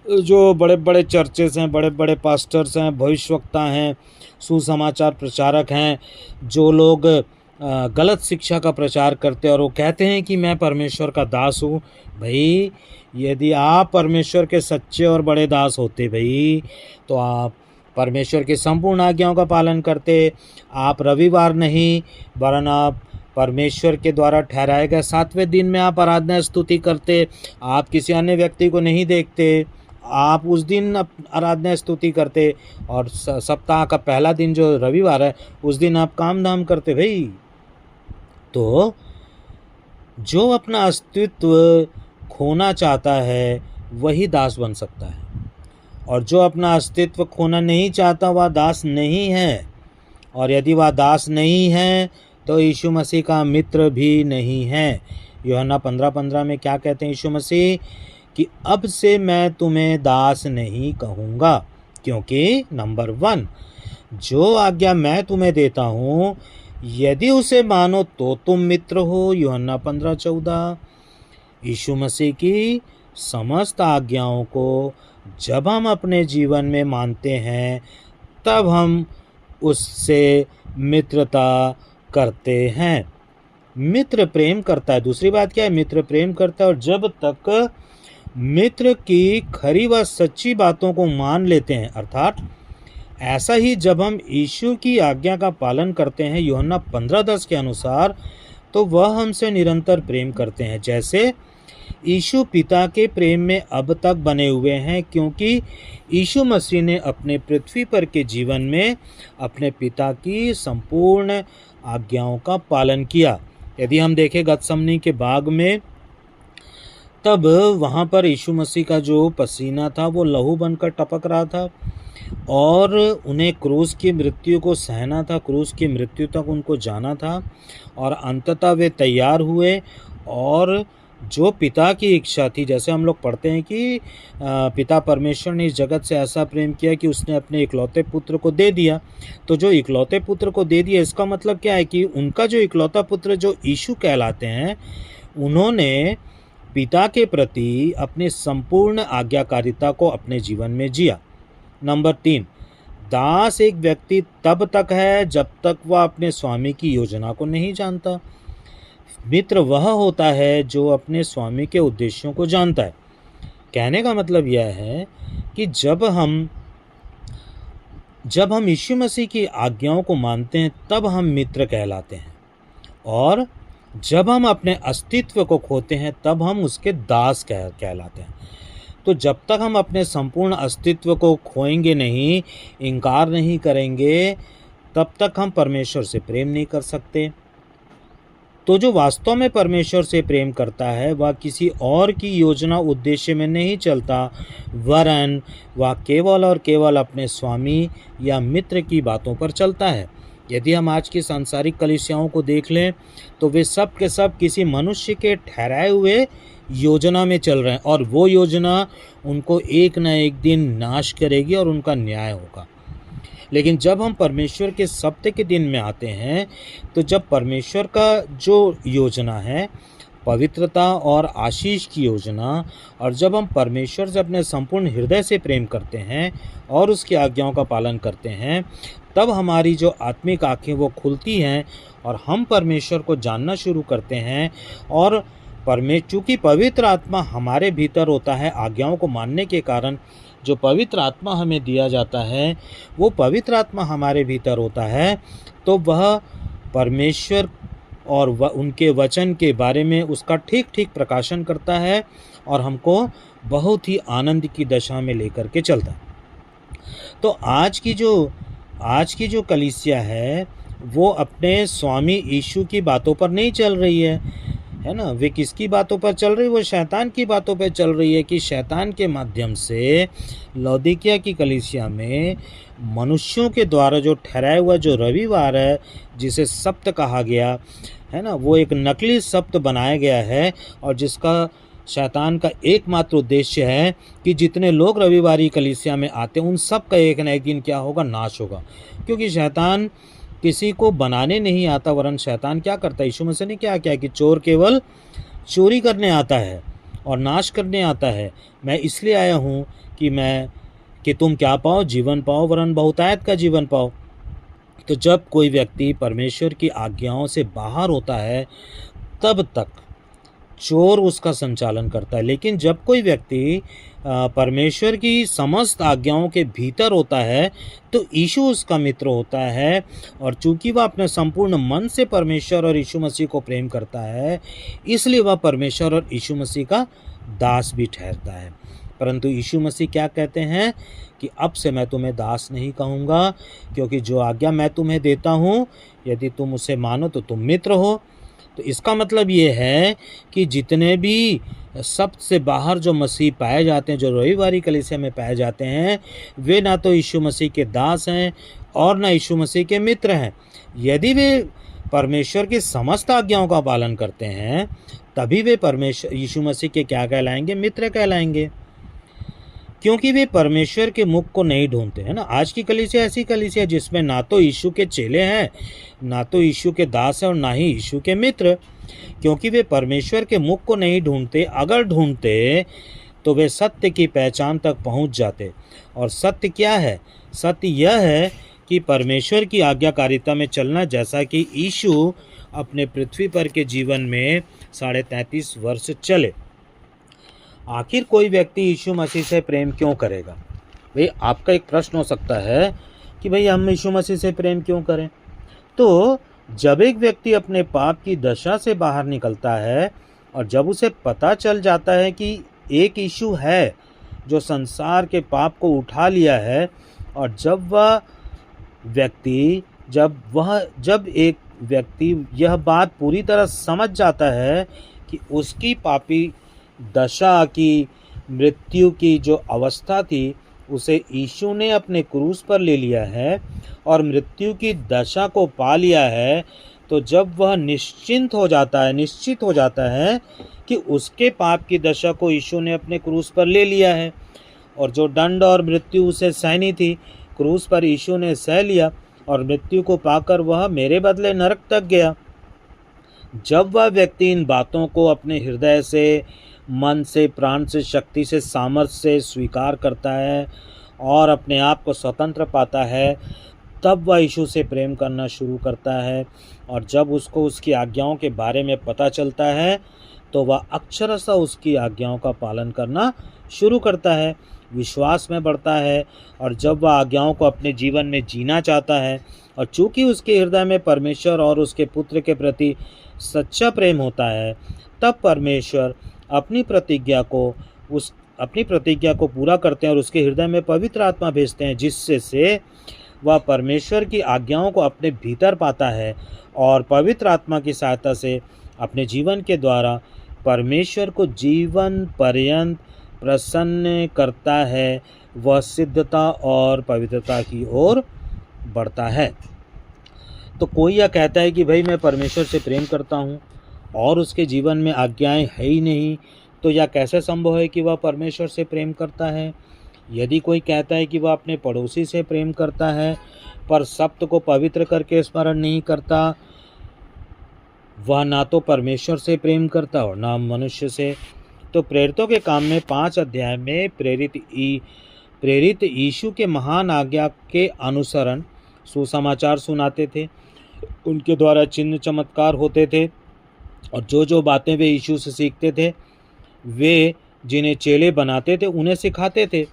जो बड़े बड़े चर्चेस हैं, बड़े बड़े पास्टर्स हैं, भविष्यवक्ता हैं, सुसमाचार प्रचारक हैं, जो लोग गलत शिक्षा का प्रचार करते हैं और वो कहते हैं कि मैं परमेश्वर का दास हूँ। भाई, यदि आप परमेश्वर के सच्चे और बड़े दास होते भाई, तो आप परमेश्वर की संपूर्ण आज्ञाओं का पालन करते। आप रविवार नहीं वरन आप परमेश्वर के द्वारा ठहराए गए 7वें दिन में आप आराधना स्तुति करते। आप किसी अन्य व्यक्ति को नहीं देखते, आप उस दिन आराधना स्तुति करते। और सप्ताह का पहला दिन जो रविवार है उस दिन आप काम धाम करते भाई। तो जो अपना अस्तित्व खोना चाहता है वही दास बन सकता है, और जो अपना अस्तित्व खोना नहीं चाहता वह दास नहीं है। और यदि वह दास नहीं है तो यीशु मसीह का मित्र भी नहीं है। यूहन्ना 15:15 में क्या कहते हैं यीशु मसीह? कि अब से मैं तुम्हें दास नहीं कहूँगा, क्योंकि नंबर 1 जो आज्ञा मैं तुम्हें देता हूँ यदि उसे मानो तो तुम मित्र हो। यूहन्ना 15:14। यीशु मसीह की समस्त आज्ञाओं को जब हम अपने जीवन में मानते हैं तब हम उससे मित्रता करते हैं। मित्र प्रेम करता है। दूसरी बात क्या है? मित्र प्रेम करता है। और जब तक मित्र की खरी व सच्ची बातों को मान लेते हैं, अर्थात ऐसा ही जब हम यीशु की आज्ञा का पालन करते हैं यूहन्ना 15:10 के अनुसार, तो वह हमसे निरंतर प्रेम करते हैं, जैसे यीशु पिता के प्रेम में अब तक बने हुए हैं, क्योंकि यीशु मसीह ने अपने पृथ्वी पर के जीवन में अपने पिता की संपूर्ण आज्ञाओं का पालन किया। यदि हम देखें गतसमनी के बाग में, तब वहाँ पर यीशु मसीह का जो पसीना था वो लहू बनकर टपक रहा था और उन्हें क्रूस की मृत्यु को सहना था, क्रूस की मृत्यु तक उनको जाना था। और अंततः वे तैयार हुए और जो पिता की इच्छा थी, जैसे हम लोग पढ़ते हैं कि पिता परमेश्वर ने इस जगत से ऐसा प्रेम किया कि उसने अपने इकलौते पुत्र को दे दिया। तो जो इकलौते पुत्र को दे दिया, इसका मतलब क्या है कि उनका जो इकलौता पुत्र जो यीशु कहलाते हैं, उन्होंने पिता के प्रति अपनी संपूर्ण आज्ञाकारिता को अपने जीवन में जिया। नंबर 3, दास एक व्यक्ति तब तक है जब तक वह अपने स्वामी की योजना को नहीं जानता। मित्र वह होता है जो अपने स्वामी के उद्देश्यों को जानता है। कहने का मतलब यह है कि जब हम यीशु मसीह की आज्ञाओं को मानते हैं तब हम मित्र कहलाते हैं, और जब हम अपने अस्तित्व को खोते हैं तब हम उसके दास कहलाते हैं। तो जब तक हम अपने संपूर्ण अस्तित्व को खोएंगे नहीं, इनकार नहीं करेंगे, तब तक हम परमेश्वर से प्रेम नहीं कर सकते। तो जो वास्तव में परमेश्वर से प्रेम करता है वह किसी और की योजना उद्देश्य में नहीं चलता, वरन वह केवल और केवल अपने स्वामी या मित्र की बातों पर चलता है। यदि हम आज की सांसारिक कलीसियाओं को देख लें तो वे सब के सब किसी मनुष्य के ठहराए हुए योजना में चल रहे हैं, और वो योजना उनको एक न एक दिन नाश करेगी और उनका न्याय होगा। लेकिन जब हम परमेश्वर के सत्य के दिन में आते हैं, तो जब परमेश्वर का जो योजना है, पवित्रता और आशीष की योजना, और जब हम परमेश्वर से अपने संपूर्ण हृदय से प्रेम करते हैं और उसकी आज्ञाओं का पालन करते हैं, तब हमारी जो आत्मिक आँखें वो खुलती हैं और हम परमेश्वर को जानना शुरू करते हैं। और चूँकि पवित्र आत्मा हमारे भीतर होता है, आज्ञाओं को मानने के कारण जो पवित्र आत्मा हमें दिया जाता है, वो पवित्र आत्मा हमारे भीतर होता है, तो वह परमेश्वर और उनके वचन के बारे में उसका ठीक ठीक प्रकाशन करता है और हमको बहुत ही आनंद की दशा में लेकर के चलता है। तो आज की जो कलीसिया है वो अपने स्वामी यीशु की बातों पर नहीं चल रही है ना। वे किसकी बातों पर चल रही है? वो शैतान की बातों पर चल रही है कि शैतान के माध्यम से लौदीकिया की कलीसिया में मनुष्यों के द्वारा जो ठहराया हुआ जो रविवार है, जिसे सप्त कहा गया है ना, वो एक नकली सप्त बनाया गया है, और जिसका शैतान का एकमात्र उद्देश्य है कि जितने लोग रविवारी कलीसिया में आते हैं उन सब का एक न एक दिन क्या होगा? नाश होगा। क्योंकि शैतान किसी को बनाने नहीं आता, वरन शैतान क्या करता है? यीशु मसीह ने क्या किया कि चोर केवल चोरी करने आता है और नाश करने आता है। मैं इसलिए आया हूँ कि तुम क्या पाओ? जीवन पाओ, वरन बहुतायत का जीवन पाओ। तो जब कोई व्यक्ति परमेश्वर की आज्ञाओं से बाहर होता है तब तक चोर उसका संचालन करता है। लेकिन जब कोई व्यक्ति परमेश्वर की समस्त आज्ञाओं के भीतर होता है तो यीशु उसका मित्र होता है, और चूंकि वह अपने संपूर्ण मन से परमेश्वर और यीशु मसीह को प्रेम करता है, इसलिए वह परमेश्वर और यीशु मसीह का दास भी ठहरता है। परंतु यीशु मसीह क्या कहते हैं कि अब से मैं तुम्हें दास नहीं कहूँगा, क्योंकि जो आज्ञा मैं तुम्हें देता हूँ यदि तुम उसे मानो तो तुम मित्र हो। तो इसका मतलब ये है कि जितने भी सबसे बाहर जो मसीह पाए जाते हैं, जो रविवारी कलीसिया में पाए जाते हैं, वे ना तो यीशु मसीह के दास हैं और ना यीशु मसीह के मित्र हैं। यदि वे परमेश्वर की समस्त आज्ञाओं का पालन करते हैं तभी वे यीशु मसीह के क्या कहलाएंगे? मित्र कहलाएंगे, क्योंकि वे परमेश्वर के मुख को नहीं ढूंढते हैं ना। आज की कलीसिया ऐसी कलीसिया जिसमें ना तो यीशु के चेले हैं, ना तो यीशु के दास हैं और ना ही यीशु के मित्र, क्योंकि वे परमेश्वर के मुख को नहीं ढूंढते। अगर ढूंढते तो वे सत्य की पहचान तक पहुंच जाते। और सत्य क्या है? सत्य यह है कि परमेश्वर की आज्ञाकारिता में चलना, जैसा कि यीशु अपने पृथ्वी पर के जीवन में 33.5 वर्ष चले। आखिर कोई व्यक्ति यीशु मसीह से प्रेम क्यों करेगा? भाई आपका एक प्रश्न हो सकता है कि भाई हम यीशु मसीह से प्रेम क्यों करें? तो जब एक व्यक्ति अपने पाप की दशा से बाहर निकलता है और जब उसे पता चल जाता है कि एक यीशु है जो संसार के पाप को उठा लिया है, और जब एक व्यक्ति यह बात पूरी तरह समझ जाता है कि उसकी पापी दशा की, मृत्यु की जो अवस्था थी, उसे यीशु ने अपने क्रूस पर ले लिया है और मृत्यु की दशा को पा लिया है, तो जब वह निश्चित हो जाता है कि उसके पाप की दशा को यीशु ने अपने क्रूस पर ले लिया है, और जो दंड और मृत्यु उसे सहनी थी, क्रूस पर यीशु ने सह लिया, और मृत्यु को पाकर वह मेरे बदले नरक तक गया। जब वह व्यक्ति इन बातों को अपने हृदय से, मन से, प्राण से, शक्ति से, सामर्थ्य से स्वीकार करता है और अपने आप को स्वतंत्र पाता है, तब वह यीशु से प्रेम करना शुरू करता है। और जब उसको उसकी आज्ञाओं के बारे में पता चलता है तो वह अक्षरशः उसकी आज्ञाओं का पालन करना शुरू करता है, विश्वास में बढ़ता है। और जब वह आज्ञाओं को अपने जीवन में जीना चाहता है और चूंकि उसके हृदय में परमेश्वर और उसके पुत्र के प्रति सच्चा प्रेम होता है, तब परमेश्वर अपनी प्रतिज्ञा को पूरा करते हैं और उसके हृदय में पवित्र आत्मा भेजते हैं, जिससे वह परमेश्वर की आज्ञाओं को अपने भीतर पाता है और पवित्र आत्मा की सहायता से अपने जीवन के द्वारा परमेश्वर को जीवन पर्यंत प्रसन्न करता है। वह सिद्धता और पवित्रता की ओर बढ़ता है। तो कोई यह कहता है कि भाई मैं परमेश्वर से प्रेम करता हूँ और उसके जीवन में आज्ञाएं है ही नहीं, तो यह कैसे संभव है कि वह परमेश्वर से प्रेम करता है। यदि कोई कहता है कि वह अपने पड़ोसी से प्रेम करता है पर सप्त को पवित्र करके स्मरण नहीं करता, वह ना तो परमेश्वर से प्रेम करता और ना मनुष्य से। तो प्रेरितों के काम में 5 अध्याय में प्रेरित यीशु के महान आज्ञा के अनुसरण सुसमाचार सुनाते थे, उनके द्वारा चिन्ह चमत्कार होते थे और जो बातें वे यीशु से सीखते थे वे जिन्हें चेले बनाते थे उन्हें सिखाते थे।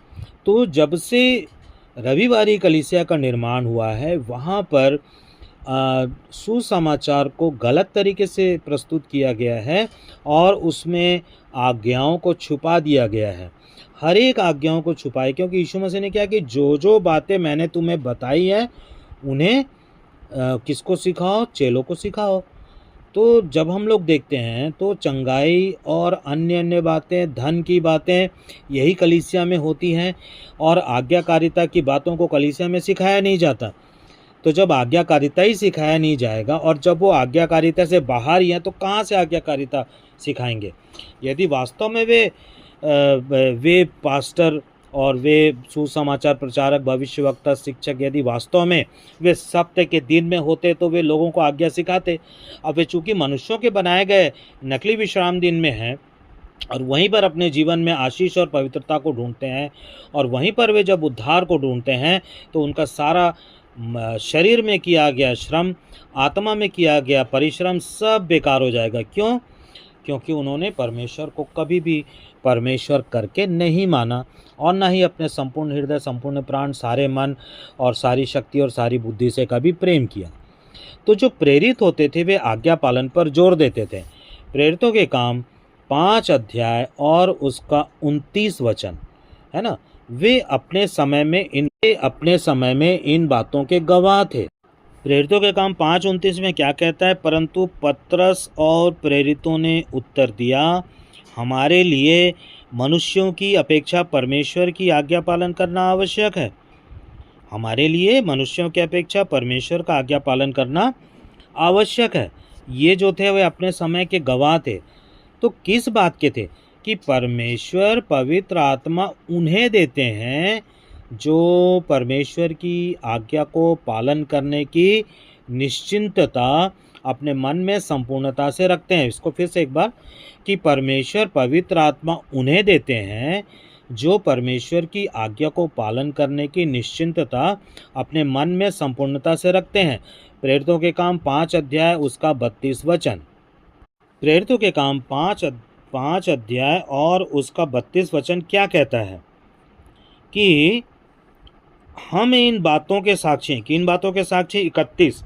तो जब से रविवारी कलीसिया का निर्माण हुआ है, वहाँ पर सुसमाचार को गलत तरीके से प्रस्तुत किया गया है और उसमें आज्ञाओं को छुपा दिया गया है, हर एक आज्ञाओं को छुपाए। क्योंकि यीशु मसीह ने क्या कि जो बातें मैंने तुम्हें बताई है उन्हें किसको सिखाओ, चेलों को सिखाओ। तो जब हम लोग देखते हैं तो चंगाई और अन्य बातें, धन की बातें यही कलीसिया में होती हैं और आज्ञाकारिता की बातों को कलीसिया में सिखाया नहीं जाता। तो जब आज्ञाकारिता ही सिखाया नहीं जाएगा और जब वो आज्ञाकारिता से बाहर ही हैं तो कहाँ से आज्ञाकारिता सिखाएंगे। यदि वास्तव में वे पास्टर और वे सुसमाचार प्रचारक, भविष्यवक्ता, शिक्षक यदि वास्तव में वे सप्ताह के दिन में होते तो वे लोगों को आज्ञा सिखाते। अब वे चूँकि मनुष्यों के बनाए गए नकली विश्राम दिन में हैं और वहीं पर अपने जीवन में आशीष और पवित्रता को ढूंढते हैं और वहीं पर वे जब उद्धार को ढूंढते हैं तो उनका सारा शरीर में किया गया श्रम, आत्मा में किया गया परिश्रम सब बेकार हो जाएगा। क्यों? क्योंकि उन्होंने परमेश्वर को कभी भी परमेश्वर करके नहीं माना और ना ही अपने संपूर्ण हृदय, संपूर्ण प्राण, सारे मन और सारी शक्ति और सारी बुद्धि से कभी प्रेम किया। तो जो प्रेरित होते थे वे आज्ञा पालन पर जोर देते थे। प्रेरितों के काम 5 अध्याय और उसका 29 वचन है ना, वे अपने समय में इन बातों के गवाह थे। प्रेरितों के काम 5:29 में क्या कहता है? परंतु पतरस और प्रेरितों ने उत्तर दिया, हमारे लिए मनुष्यों की अपेक्षा परमेश्वर की आज्ञा पालन करना आवश्यक है। हमारे लिए मनुष्यों की अपेक्षा परमेश्वर का आज्ञा पालन करना आवश्यक है। ये जो थे वे अपने समय के गवाह थे। तो किस बात के थे? कि परमेश्वर पवित्र आत्मा उन्हें देते हैं जो परमेश्वर की आज्ञा को पालन करने की निश्चिंतता अपने मन में संपूर्णता से रखते हैं। इसको फिर से एक बार, कि परमेश्वर पवित्र आत्मा उन्हें देते हैं जो परमेश्वर की आज्ञा को पालन करने की निश्चिंतता अपने मन में संपूर्णता से रखते हैं। प्रेरितों के काम 5 अध्याय उसका 32 वचन। प्रेरितों के काम 5 अध्याय और उसका 32 वचन क्या कहता है? कि हम इन बातों के साक्षी हैं। किन बातों के साक्षी? 31,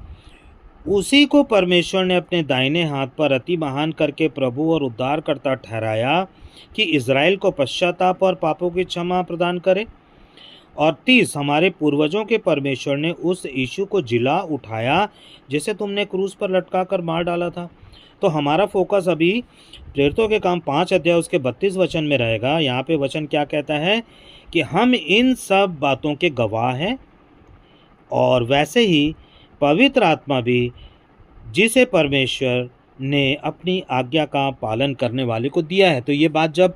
उसी को परमेश्वर ने अपने दाहिने हाथ पर अति महान करके प्रभु और उद्धारकर्ता ठहराया कि इज़राइल को पश्चाताप और पापों की क्षमा प्रदान करे। और 30, हमारे पूर्वजों के परमेश्वर ने उस यीशु को जिला उठाया जिसे तुमने क्रूस पर लटका कर मार डाला था। तो हमारा फोकस अभी प्रेरितों के काम 5 अध्याय उसके 32 वचन में रहेगा। यहाँ पे वचन क्या कहता है? कि हम इन सब बातों के गवाह हैं और वैसे ही पवित्र आत्मा भी जिसे परमेश्वर ने अपनी आज्ञा का पालन करने वाले को दिया है। तो ये बात जब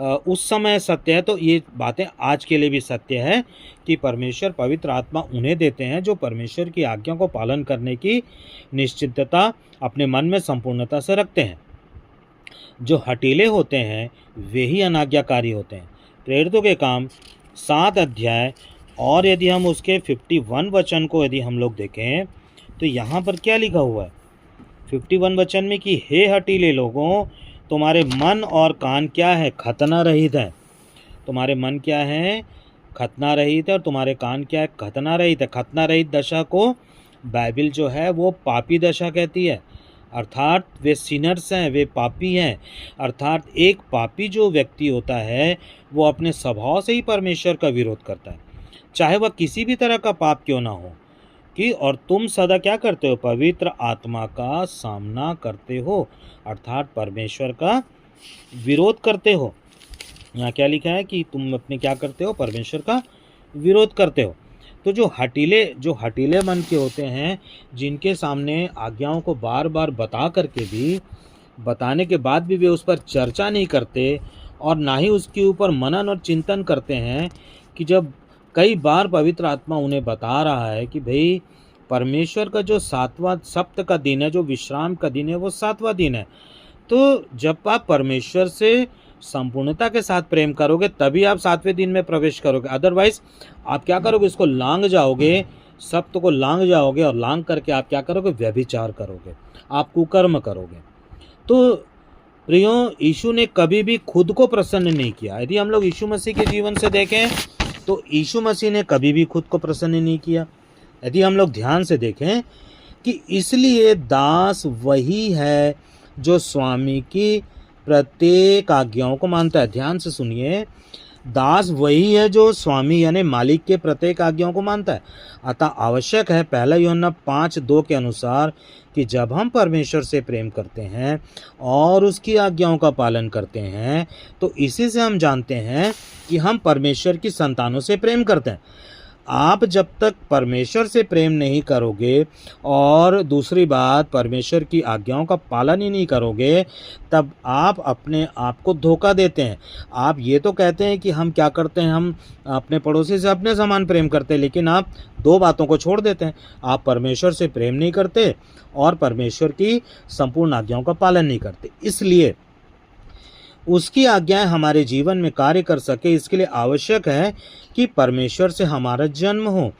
उस समय सत्य है, तो ये बातें आज के लिए भी सत्य है कि परमेश्वर पवित्र आत्मा उन्हें देते हैं जो परमेश्वर की आज्ञा को पालन करने की निश्चितता अपने मन में संपूर्णता से रखते हैं। जो हठीले होते हैं वे ही अनाज्ञाकारी होते हैं। प्रेरितों के काम 7 अध्याय और यदि हम उसके 51 वचन को यदि हम लोग देखें तो यहाँ पर क्या लिखा हुआ है 51 वचन में कि हे हठीले लोगों, तुम्हारे मन और कान क्या है, खतना रहित है। तुम्हारे मन क्या है, खतना रहित है, और तुम्हारे कान क्या है, खतना रहित है। खतना रहित दशा को बाइबल जो है वो पापी दशा कहती है, अर्थात वे सिनर्स हैं, वे पापी हैं। अर्थात एक पापी जो व्यक्ति होता है वो अपने स्वभाव से ही परमेश्वर का विरोध करता है, चाहे वह किसी भी तरह का पाप क्यों ना हो। कि और तुम सदा क्या करते हो, पवित्र आत्मा का सामना करते हो, अर्थात परमेश्वर का विरोध करते हो। यहाँ क्या लिखा है कि तुम अपने क्या करते हो, परमेश्वर का विरोध करते हो। तो जो हठीले मन के होते हैं, जिनके सामने आज्ञाओं को बार बार बताने के बाद भी वे उस पर चर्चा नहीं करते और ना ही उसके ऊपर मनन और चिंतन करते हैं, कि जब कई बार पवित्र आत्मा उन्हें बता रहा है कि भाई परमेश्वर का जो 7वां सप्त का दिन है, जो विश्राम का दिन है, वो 7वां दिन है। तो जब आप परमेश्वर से संपूर्णता के साथ प्रेम करोगे तभी आप 7वें दिन में प्रवेश करोगे। अदरवाइज आप क्या करोगे, इसको लांग जाओगे, सप्त को लांग जाओगे, और लांग करके आप क्या करोगे, व्यभिचार करोगे, आप कुकर्म करोगे। तो प्रियो, यीशु ने कभी भी खुद को प्रसन्न नहीं किया। यदि हम लोग यीशु मसीह के जीवन से देखें तो यीशु मसीह ने कभी भी खुद को प्रसन्न नहीं किया। यदि हम लोग ध्यान से देखें कि इसलिए दास वही है जो स्वामी की प्रत्येक आज्ञाओं को मानता है। ध्यान से सुनिए, दास वही है जो स्वामी यानी मालिक के प्रत्येक आज्ञाओं को मानता है। अतः आवश्यक है 1 यूहन्ना 5:2 के अनुसार कि जब हम परमेश्वर से प्रेम करते हैं और उसकी आज्ञाओं का पालन करते हैं तो इसी से हम जानते हैं कि हम परमेश्वर की संतानों से प्रेम करते हैं। आप जब तक परमेश्वर से प्रेम नहीं करोगे और दूसरी बात परमेश्वर की आज्ञाओं का पालन ही नहीं करोगे, तब आप अपने आप को धोखा देते हैं। आप ये तो कहते हैं कि हम क्या करते हैं, हम अपने पड़ोसी से अपने समान प्रेम करते हैं, लेकिन आप 2 बातों को छोड़ देते हैं। आप परमेश्वर से प्रेम नहीं करते और परमेश्वर की संपूर्ण आज्ञाओं का पालन नहीं करते। इसलिए उसकी आज्ञाएं हमारे जीवन में कार्य कर सके, इसके लिए आवश्यक है कि परमेश्वर से हमारा जन्म हो।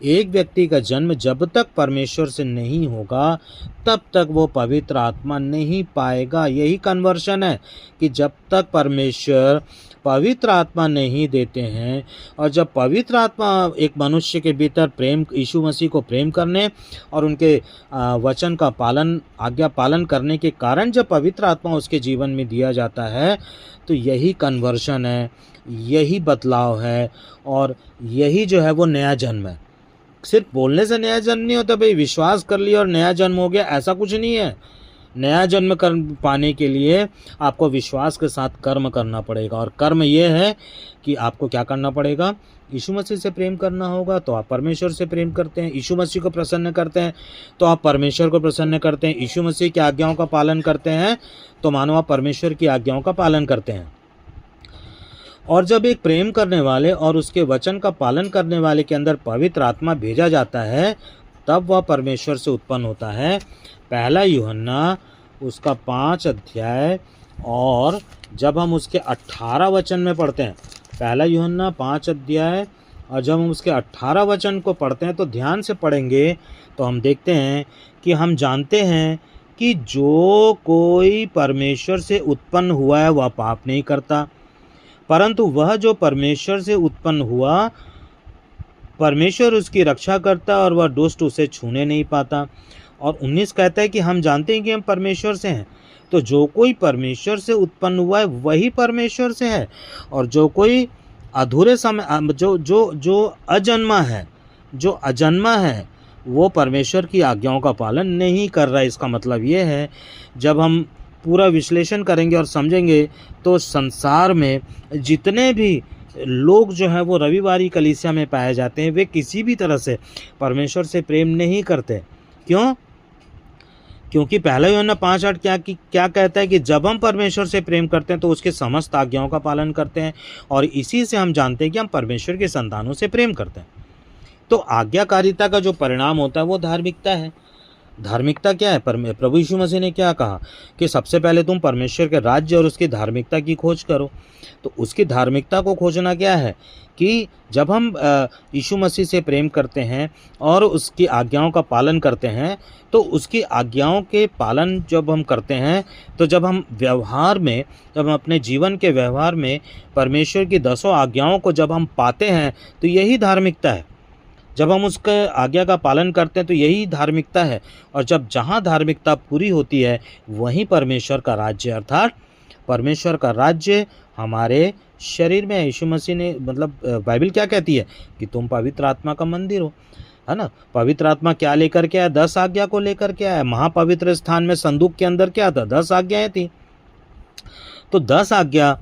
एक व्यक्ति का जन्म जब तक परमेश्वर से नहीं होगा तब तक वो पवित्र आत्मा नहीं पाएगा। यही कन्वर्शन है कि जब तक परमेश्वर पवित्र आत्मा नहीं देते हैं, और जब पवित्र आत्मा एक मनुष्य के भीतर प्रेम, यीशु मसीह को प्रेम करने और उनके वचन का पालन, आज्ञा पालन करने के कारण जब पवित्र आत्मा उसके जीवन में दिया जाता है, तो यही कन्वर्शन है, यही बदलाव है, और यही जो है वो नया जन्म है। सिर्फ बोलने से नया जन्म नहीं होता, भाई विश्वास कर लिया और नया जन्म हो गया, ऐसा कुछ नहीं है। नया जन्म कर पाने के लिए आपको विश्वास के साथ कर्म करना पड़ेगा, और कर्म ये है कि आपको क्या करना पड़ेगा, यीशु मसीह से प्रेम करना होगा, तो आप परमेश्वर से प्रेम करते हैं। यीशु मसीह को प्रसन्न करते हैं तो आप परमेश्वर को प्रसन्न करते हैं। यीशु मसीह की आज्ञाओं का पालन करते हैं तो मानो आप परमेश्वर की आज्ञाओं का पालन करते हैं। और जब एक प्रेम करने वाले और उसके वचन का पालन करने वाले के अंदर पवित्र आत्मा भेजा जाता है, तब वह परमेश्वर से उत्पन्न होता है। 1 यूहन्ना उसका 5 अध्याय और जब हम उसके 18 वचन में पढ़ते हैं, 1 यूहन्ना 5 अध्याय और जब हम उसके 18 वचन को पढ़ते हैं तो ध्यान से पढ़ेंगे तो हम देखते हैं कि हम जानते हैं कि जो कोई परमेश्वर से उत्पन्न हुआ है वह पाप नहीं करता, परंतु वह जो परमेश्वर से उत्पन्न हुआ, परमेश्वर उसकी रक्षा करता और वह दुष्ट उसे छूने नहीं पाता। और 19 कहता है कि हम जानते हैं कि हम परमेश्वर से हैं, तो जो कोई परमेश्वर से उत्पन्न हुआ है वही परमेश्वर से है, और जो कोई अधूरे समय जो अजन्मा है वो परमेश्वर की आज्ञाओं का पालन नहीं कर रहा है। इसका मतलब ये है, जब हम पूरा विश्लेषण करेंगे और समझेंगे तो संसार में जितने भी लोग जो हैं वो रविवारी कलीसिया में पाए जाते हैं, वे किसी भी तरह से परमेश्वर से प्रेम नहीं करते। क्यों? क्योंकि पहला यूहन्ना 5:8 क्या कहता है कि जब हम परमेश्वर से प्रेम करते हैं तो उसके समस्त आज्ञाओं का पालन करते हैं, और इसी से हम जानते हैं कि हम परमेश्वर के संतानों से प्रेम करते हैं। तो आज्ञाकारिता का जो परिणाम होता है वो धार्मिकता है। धार्मिकता क्या है? प्रभु यीशु मसीह ने क्या कहा कि सबसे पहले तुम परमेश्वर के राज्य और उसकी धार्मिकता की खोज करो। तो उसकी धार्मिकता को खोजना क्या है कि जब हम यीशु मसीह से प्रेम करते हैं और उसकी आज्ञाओं का पालन करते हैं, तो उसकी आज्ञाओं के पालन जब हम करते हैं, तो जब हम व्यवहार में, जब हम अपने जीवन के व्यवहार में परमेश्वर की 10 आज्ञाओं को जब हम पाते हैं, तो यही धार्मिकता है। जब हम उसके आज्ञा का पालन करते हैं तो यही धार्मिकता है। और जब जहाँ धार्मिकता पूरी होती है वहीं परमेश्वर का राज्य, अर्थात परमेश्वर का राज्य हमारे शरीर में है। यीशु मसीह ने बाइबल क्या कहती है कि तुम पवित्र आत्मा का मंदिर हो, है ना। पवित्र आत्मा क्या लेकर के आया? 10 आज्ञा को लेकर के आया। महापवित्र स्थान में संदूक के अंदर क्या था? 10 आज्ञाएं थी। तो 10 आज्ञा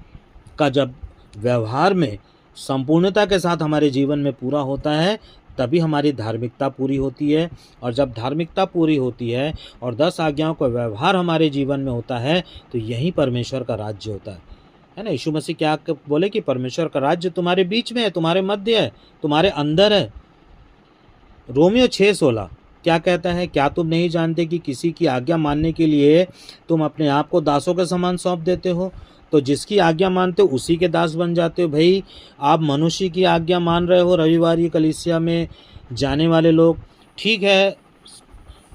का जब व्यवहार में संपूर्णता के साथ हमारे जीवन में पूरा होता है, तभी हमारी धार्मिकता पूरी होती है। और जब धार्मिकता पूरी होती है और 10 आज्ञाओं का व्यवहार हमारे जीवन में होता है, तो यही परमेश्वर का राज्य होता है ना। यीशु मसीह क्या बोले कि परमेश्वर का राज्य तुम्हारे बीच में है, तुम्हारे मध्य है, तुम्हारे अंदर है। रोमियो 6:16 क्या कहता है? क्या तुम नहीं जानते कि किसी की आज्ञा मानने के लिए तुम अपने आप को दासों के समान सौंप देते हो? तो जिसकी आज्ञा मानते हो उसी के दास बन जाते हो। भाई, आप मनुष्य की आज्ञा मान रहे हो। रविवारी कलीसिया में जाने वाले लोग, ठीक है,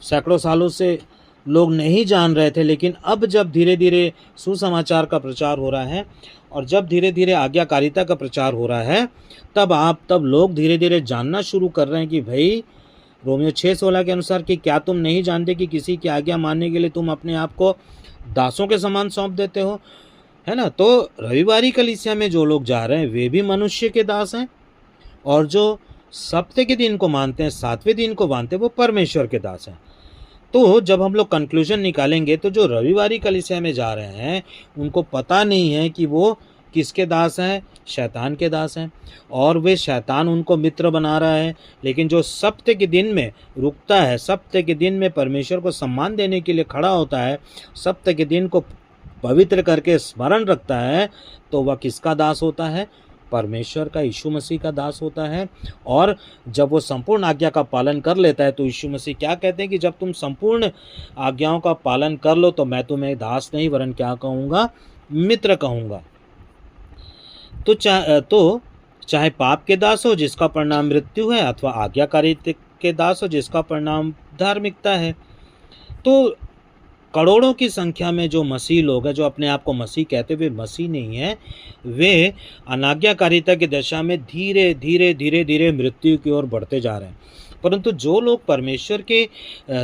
सैकड़ों सालों से लोग नहीं जान रहे थे, लेकिन अब जब धीरे धीरे सुसमाचार का प्रचार हो रहा है और जब धीरे धीरे आज्ञाकारिता का प्रचार हो रहा है, तब लोग धीरे धीरे जानना शुरू कर रहे हैं कि भाई, रोमियो 6:16 के अनुसार कि क्या तुम नहीं जानते कि किसी की आज्ञा मानने के लिए तुम अपने आप को दासों के समान सौंप देते हो, है ना। तो रविवारी कलीसिया में जो लोग जा रहे हैं वे भी मनुष्य के दास हैं, और जो सप्ताह के दिन को मानते हैं, 7वें दिन को मानते हैं, वो परमेश्वर के दास हैं। तो जब हम लोग कंक्लूजन निकालेंगे तो जो रविवारी कलीसिया में जा रहे हैं उनको पता नहीं है कि वो किसके दास हैं? शैतान के दास हैं, और वे शैतान उनको मित्र बना रहा है। लेकिन जो सप्ताह के दिन में रुकता है, सप्ताह के दिन में परमेश्वर को सम्मान देने के लिए खड़ा होता है, सप्ताह के दिन को पवित्र करके स्मरण रखता है, तो वह किसका दास होता है? परमेश्वर का, यीशु मसीह का दास होता है। और जब वो संपूर्ण आज्ञा का पालन कर लेता है, तो यीशु मसीह क्या कहते हैं कि जब तुम संपूर्ण आज्ञाओं का पालन कर लो तो मैं तुम्हें दास नहीं वरन क्या कहूँगा? मित्र कहूँगा। तो चाहे पाप के दास हो जिसका परिणाम मृत्यु है, अथवा आज्ञाकारिता के दास हो जिसका परिणाम धार्मिकता है। तो करोड़ों की संख्या में जो मसीह लोग हैं, जो अपने आप को मसीह कहते हुए मसीह नहीं है, वे अनाज्ञाकारिता की दशा में धीरे धीरे धीरे धीरे मृत्यु की ओर बढ़ते जा रहे हैं। परंतु जो लोग परमेश्वर के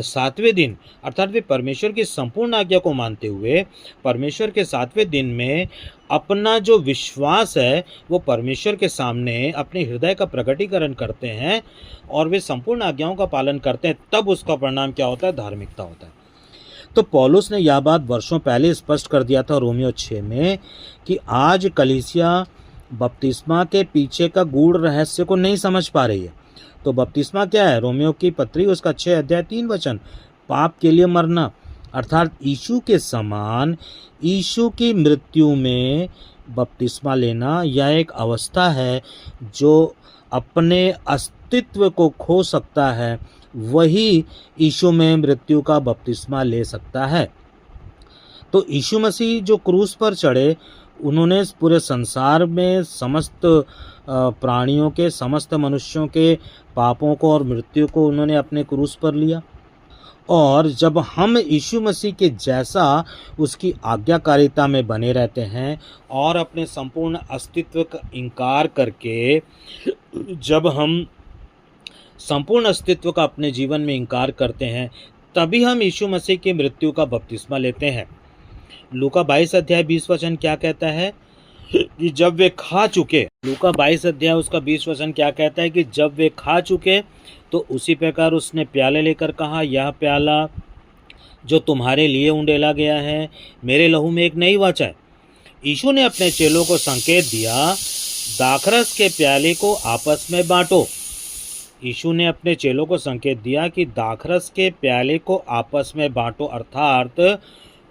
7वें दिन, अर्थात वे परमेश्वर की संपूर्ण आज्ञा को मानते हुए परमेश्वर के 7वें दिन में अपना जो विश्वास है वो परमेश्वर के सामने अपने हृदय का प्रकटीकरण करते हैं और वे संपूर्ण आज्ञाओं का पालन करते हैं, तब उसका परिणाम क्या होता है? धार्मिकता होता है। तो पौलुस ने यह बात वर्षों पहले स्पष्ट कर दिया था रोमियो 6 में कि आज कलीसिया बपतिस्मा के पीछे का गूढ़ रहस्य को नहीं समझ पा रही है। तो बपतिस्मा क्या है? रोमियो की पत्री उसका 6:3 पाप के लिए मरना, अर्थात यीशु के समान यीशु की मृत्यु में बपतिस्मा लेना, यह एक अवस्था है जो अपने अस्तित्व को खो सकता है, वही यीशु में मृत्यु का बपतिस्मा ले सकता है। तो यीशु मसीह जो क्रूस पर चढ़े, उन्होंने पूरे संसार में समस्त प्राणियों के, समस्त मनुष्यों के पापों को और मृत्यु को उन्होंने अपने क्रूस पर लिया। और जब हम यीशु मसीह के जैसा उसकी आज्ञाकारिता में बने रहते हैं और अपने संपूर्ण अस्तित्व का इनकार करके, जब हम संपूर्ण अस्तित्व का अपने जीवन में इनकार करते हैं, तभी हम यीशु मसीह की मृत्यु का बपतिस्मा लेते हैं। लूका 22:20 क्या कहता है कि जब वे खा चुके, लूका 22 उसका 20 क्या कहता है कि जब वे खा चुके तो उसी प्रकार उसने प्याले लेकर कहा, यह प्याला जो तुम्हारे लिए उंडेला गया है मेरे लहू में एक नई वाचा है। यीशु ने अपने चेलों को संकेत दिया, दाखरस के प्याले को आपस में बांटो। यीशु ने अपने चेलों को संकेत दिया कि दाखरस के प्याले को आपस में बांटो, अर्थात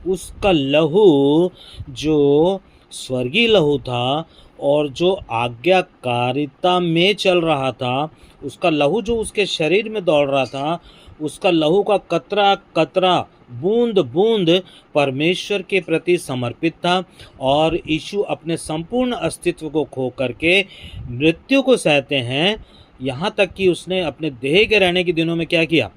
उसका लहू जो स्वर्गीय लहू था और जो आज्ञाकारिता में चल रहा था, उसका लहू जो उसके शरीर में दौड़ रहा था, उसका लहू का कतरा कतरा, बूंद बूंद परमेश्वर के प्रति समर्पित था। और यीशु अपने संपूर्ण अस्तित्व को खो करके मृत्यु को सहते हैं, यहाँ तक कि उसने अपने देह के रहने के दिनों में क्या किया?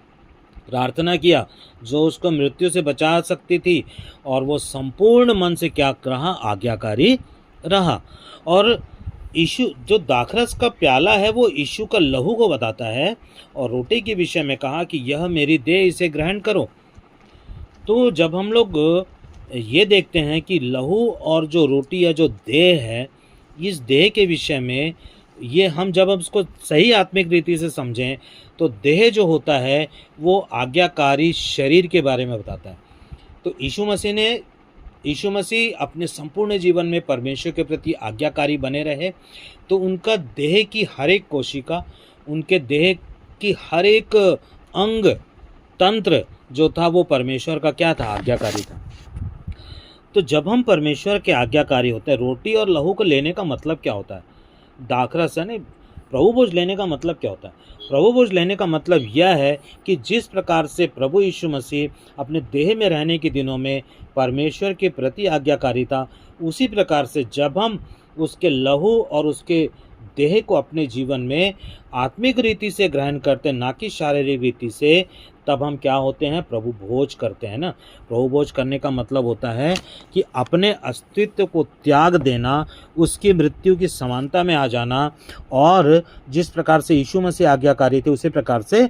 प्रार्थना किया जो उसको मृत्यु से बचा सकती थी, और वो संपूर्ण मन से क्या रहा? आज्ञाकारी रहा। और यीशु जो दाखरस का प्याला है वो यीशु का लहू को बताता है, और रोटी के विषय में कहा कि यह मेरी देह, इसे ग्रहण करो। तो जब हम लोग ये देखते हैं कि लहू और जो रोटी या जो देह है, इस देह के विषय में ये हम जब हम उसको सही आत्मिक रीति से समझें तो देह जो होता है वो आज्ञाकारी शरीर के बारे में बताता है। तो यीशु मसीह अपने संपूर्ण जीवन में परमेश्वर के प्रति आज्ञाकारी बने रहे, तो उनका देह की हर एक कोशिका, उनके देह की हर एक अंग तंत्र जो था वो परमेश्वर का क्या था? आज्ञाकारी था। तो जब हम परमेश्वर के आज्ञाकारी होते हैं, रोटी और लहू को लेने का मतलब क्या होता है? दाखरस यानी प्रभु भोज लेने का मतलब क्या होता है? प्रभु भोज लेने का मतलब यह है कि जिस प्रकार से प्रभु यीशु मसीह अपने देह में रहने के दिनों में परमेश्वर के प्रति आज्ञाकारी था, उसी प्रकार से जब हम उसके लहू और उसके देह को अपने जीवन में आत्मिक रीति से ग्रहण करते हैं, ना कि शारीरिक रीति से, तब हम क्या होते हैं? प्रभु भोज करते हैं ना। प्रभु भोज करने का मतलब होता है कि अपने अस्तित्व को त्याग देना, उसकी मृत्यु की समानता में आ जाना, और जिस प्रकार से यीशु मसीह आज्ञाकारी थे उसी प्रकार से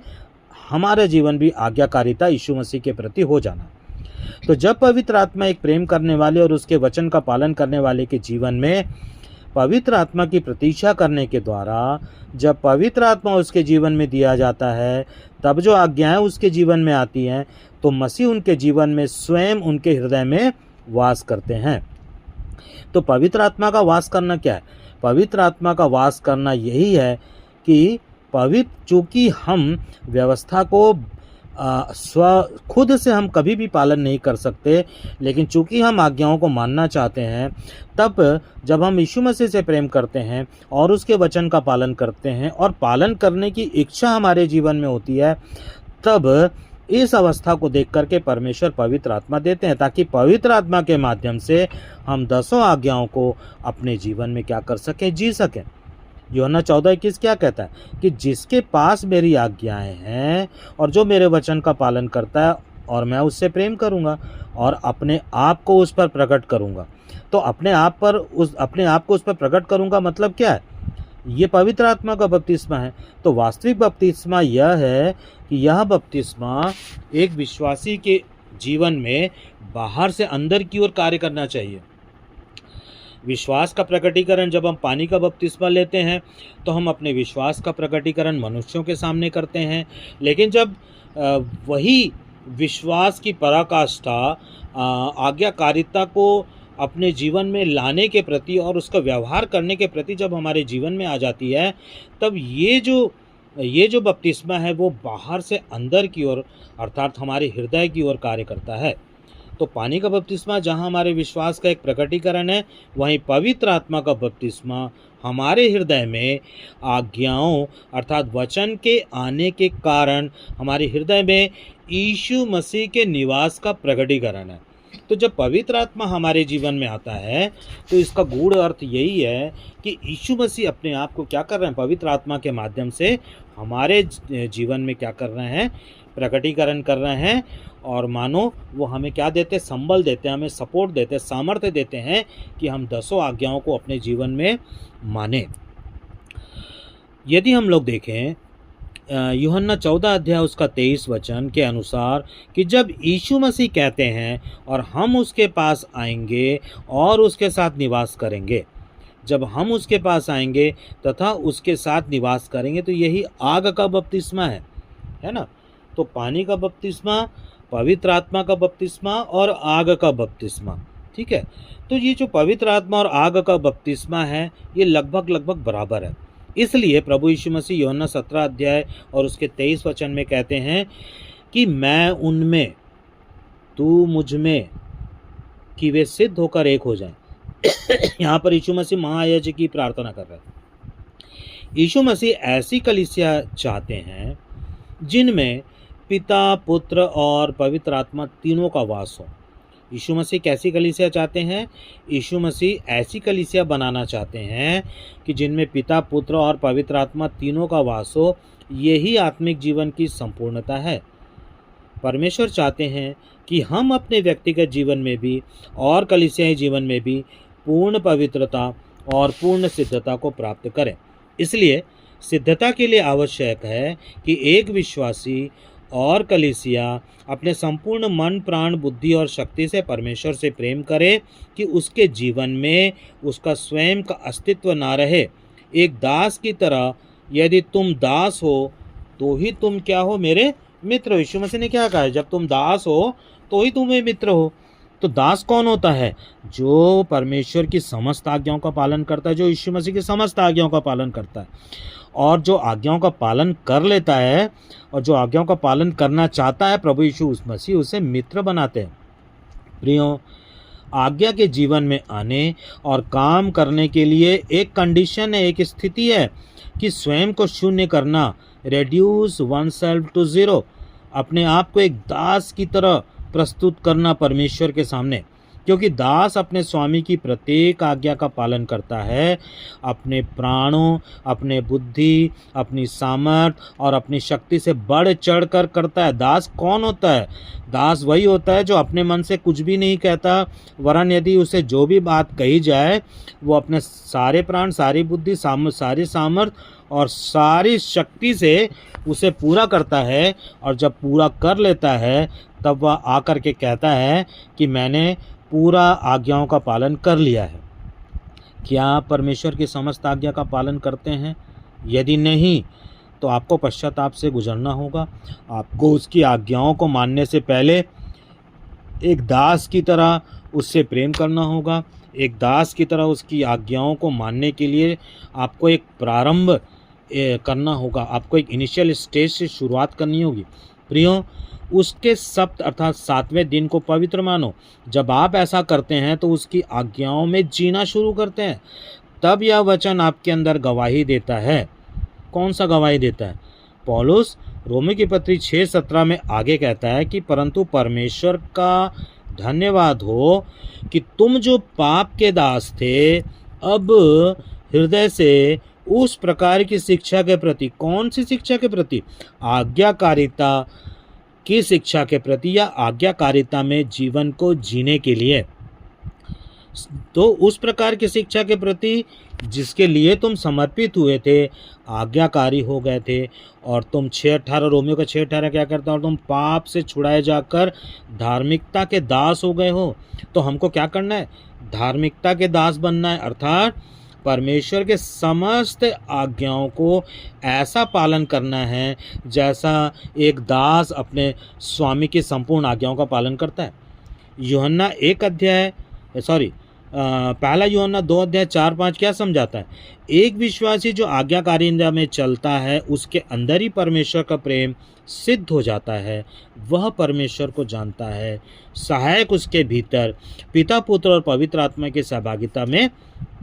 हमारे जीवन भी आज्ञाकारिता यीशु मसीह के प्रति हो जाना। तो जब पवित्र आत्मा एक प्रेम करने वाले और उसके वचन का पालन करने वाले के जीवन में पवित्र आत्मा की प्रतीक्षा करने के द्वारा जब पवित्र आत्मा उसके जीवन में दिया जाता है, तब जो आज्ञाएं उसके जीवन में आती हैं, तो मसीह उनके जीवन में स्वयं उनके हृदय में वास करते हैं। तो पवित्र आत्मा का वास करना क्या है? पवित्र आत्मा का वास करना यही है कि चूँकि हम व्यवस्था को खुद से हम कभी भी पालन नहीं कर सकते, लेकिन चूंकि हम आज्ञाओं को मानना चाहते हैं, तब जब हम यीशु मसीह से प्रेम करते हैं और उसके वचन का पालन करते हैं और पालन करने की इच्छा हमारे जीवन में होती है, तब इस अवस्था को देख करके परमेश्वर पवित्र आत्मा देते हैं, ताकि पवित्र आत्मा के माध्यम से हम 10 आज्ञाओं को अपने जीवन में क्या कर सकें? जी सकें। यूहन्ना 14:21 क्या कहता है? कि जिसके पास मेरी आज्ञाएं हैं और जो मेरे वचन का पालन करता है, और मैं उससे प्रेम करूंगा और अपने आप को उस पर प्रकट करूंगा। तो अपने आप को उस पर प्रकट करूंगा मतलब क्या है? ये पवित्र आत्मा का बपतिस्मा है। तो वास्तविक बपतिस्मा यह है कि यह बपतिस्मा एक विश्वासी के जीवन में बाहर से अंदर की ओर कार्य करना चाहिए। विश्वास का प्रकटीकरण जब हम पानी का बपतिस्मा लेते हैं तो हम अपने विश्वास का प्रकटीकरण मनुष्यों के सामने करते हैं, लेकिन जब वही विश्वास की पराकाष्ठा आज्ञाकारिता को अपने जीवन में लाने के प्रति और उसका व्यवहार करने के प्रति जब हमारे जीवन में आ जाती है, तब ये जो बपतिस्मा है वो बाहर से अंदर की ओर अर्थात हमारे हृदय की ओर कार्य करता है। तो पानी का बपतिस्मा जहाँ हमारे विश्वास का एक प्रकटीकरण है, वहीं पवित्र आत्मा का बपतिस्मा हमारे हृदय में आज्ञाओं अर्थात वचन के आने के कारण हमारे हृदय में यीशु मसीह के निवास का प्रकटीकरण है। तो जब पवित्र आत्मा हमारे जीवन में आता है तो इसका गूढ़ अर्थ यही है कि यीशु मसीह अपने आप को क्या कर रहे हैं? पवित्र आत्मा के माध्यम से हमारे जीवन में क्या कर रहे हैं? प्रकटीकरण कर रहे हैं। और मानो वो हमें क्या देते हैं? संबल देते हैं, हमें सपोर्ट देते हैं, सामर्थ्य देते हैं कि हम 10 आज्ञाओं को अपने जीवन में माने। यदि हम लोग देखें यूहन्ना 14 अध्याय उसका 23 वचन के अनुसार कि जब यीशु मसीह कहते हैं और हम उसके पास आएंगे और उसके साथ निवास करेंगे, जब हम उसके पास आएंगे तथा उसके साथ निवास करेंगे, तो यही आग का बपतिस्मा है ना। तो पानी का बपतिस्मा, पवित्र आत्मा का बपतिस्मा और आग का बपतिस्मा, ठीक है। तो ये जो पवित्र आत्मा और आग का बपतिस्मा है ये लगभग बराबर है। इसलिए प्रभु यीशु मसीह यूहन्ना 17 अध्याय और उसके 23 वचन में कहते हैं कि मैं उनमें तू मुझ में, कि वे सिद्ध होकर एक हो जाएं। यहाँ पर यीशु मसीह महायाजक की प्रार्थना कर रहे हैं। यीशु मसीह ऐसी कलीसिया चाहते हैं जिनमें पिता, पुत्र और पवित्र आत्मा तीनों का वास हो। यीशु मसीह कैसी कलीसिया चाहते हैं? यीशु मसीह ऐसी कलीसिया बनाना चाहते हैं कि जिनमें पिता, पुत्र और पवित्र आत्मा तीनों का वास हो। यही आत्मिक जीवन की संपूर्णता है। परमेश्वर चाहते हैं कि हम अपने व्यक्तिगत जीवन में भी और कलीसियाई जीवन में भी पूर्ण पवित्रता और पूर्ण सिद्धता को प्राप्त करें। इसलिए सिद्धता के लिए आवश्यक है कि एक विश्वासी और कलीसिया अपने संपूर्ण मन, प्राण, बुद्धि और शक्ति से परमेश्वर से प्रेम करे कि उसके जीवन में उसका स्वयं का अस्तित्व ना रहे। एक दास की तरह यदि तुम दास हो तो ही तुम क्या हो? मेरे मित्र हो। यीशु मसीह ने क्या कहा है? जब तुम दास हो तो ही तुम्हें मित्र हो। तो दास कौन होता है? जो परमेश्वर की समस्त आज्ञाओं का पालन करता है, जो यीशु मसीह की समस्त आज्ञाओं का पालन करता है और जो आज्ञाओं का पालन कर लेता है और जो आज्ञाओं का पालन करना चाहता है, प्रभु यीशु मसीह उसे मित्र बनाते हैं। प्रियो, आज्ञा के जीवन में आने और काम करने के लिए एक कंडीशन है, एक स्थिति है कि स्वयं को शून्य करना, reduce oneself to zero, अपने आप को एक दास की तरह प्रस्तुत करना परमेश्वर के सामने। क्योंकि दास अपने स्वामी की प्रत्येक आज्ञा का पालन करता है, अपने प्राणों, अपने बुद्धि, अपनी सामर्थ्य और अपनी शक्ति से बढ़ चढ़ कर करता है। दास कौन होता है? दास वही होता है जो अपने मन से कुछ भी नहीं कहता, वरन यदि उसे जो भी बात कही जाए वो अपने सारे प्राण, सारी बुद्धि, सारी सामर्थ्य और सारी शक्ति से उसे पूरा करता है। और जब पूरा कर लेता है तब वह आकर के कहता है कि मैंने पूरा आज्ञाओं का पालन कर लिया है। क्या आप परमेश्वर की समस्त आज्ञा का पालन करते हैं? यदि नहीं तो आपको पश्चाताप से गुजरना होगा। आपको उसकी आज्ञाओं को मानने से पहले एक दास की तरह उससे प्रेम करना होगा। एक दास की तरह उसकी आज्ञाओं को मानने के लिए आपको एक प्रारंभ करना होगा। आपको एक इनिशियल स्टेज से शुरुआत करनी होगी। प्रियो, उसके सप्त अर्थात 7वें दिन को पवित्र मानो। जब आप ऐसा करते हैं तो उसकी आज्ञाओं में जीना शुरू करते हैं। तब यह वचन आपके अंदर गवाही देता है। कौन सा गवाही देता है? पौलुस रोमी की पत्री 6:17 में आगे कहता है कि परंतु परमेश्वर का धन्यवाद हो कि तुम जो पाप के दास थे, अब हृदय से उस प्रकार की शिक्षा के प्रति, कौन सी शिक्षा के प्रति? आज्ञाकारिता की शिक्षा के प्रति या आज्ञाकारिता में जीवन को जीने के लिए, तो उस प्रकार की शिक्षा के प्रति जिसके लिए तुम समर्पित हुए थे, आज्ञाकारी हो गए थे। और तुम 6:18 रोमियो का 6:18 क्या करता है? और तुम पाप से छुड़ाए जाकर धार्मिकता के दास हो गए हो। तो हमको क्या करना है? धार्मिकता के दास बनना है, अर्थात परमेश्वर के समस्त आज्ञाओं को ऐसा पालन करना है जैसा एक दास अपने स्वामी की संपूर्ण आज्ञाओं का पालन करता है। यूहन्ना 1:2-4-5 क्या समझाता है? एक विश्वासी जो आज्ञाकारिता में चलता है उसके अंदर ही परमेश्वर का प्रेम सिद्ध हो जाता है। वह परमेश्वर को जानता है। सहायक उसके भीतर पिता, पुत्र और पवित्र आत्मा की सहभागिता में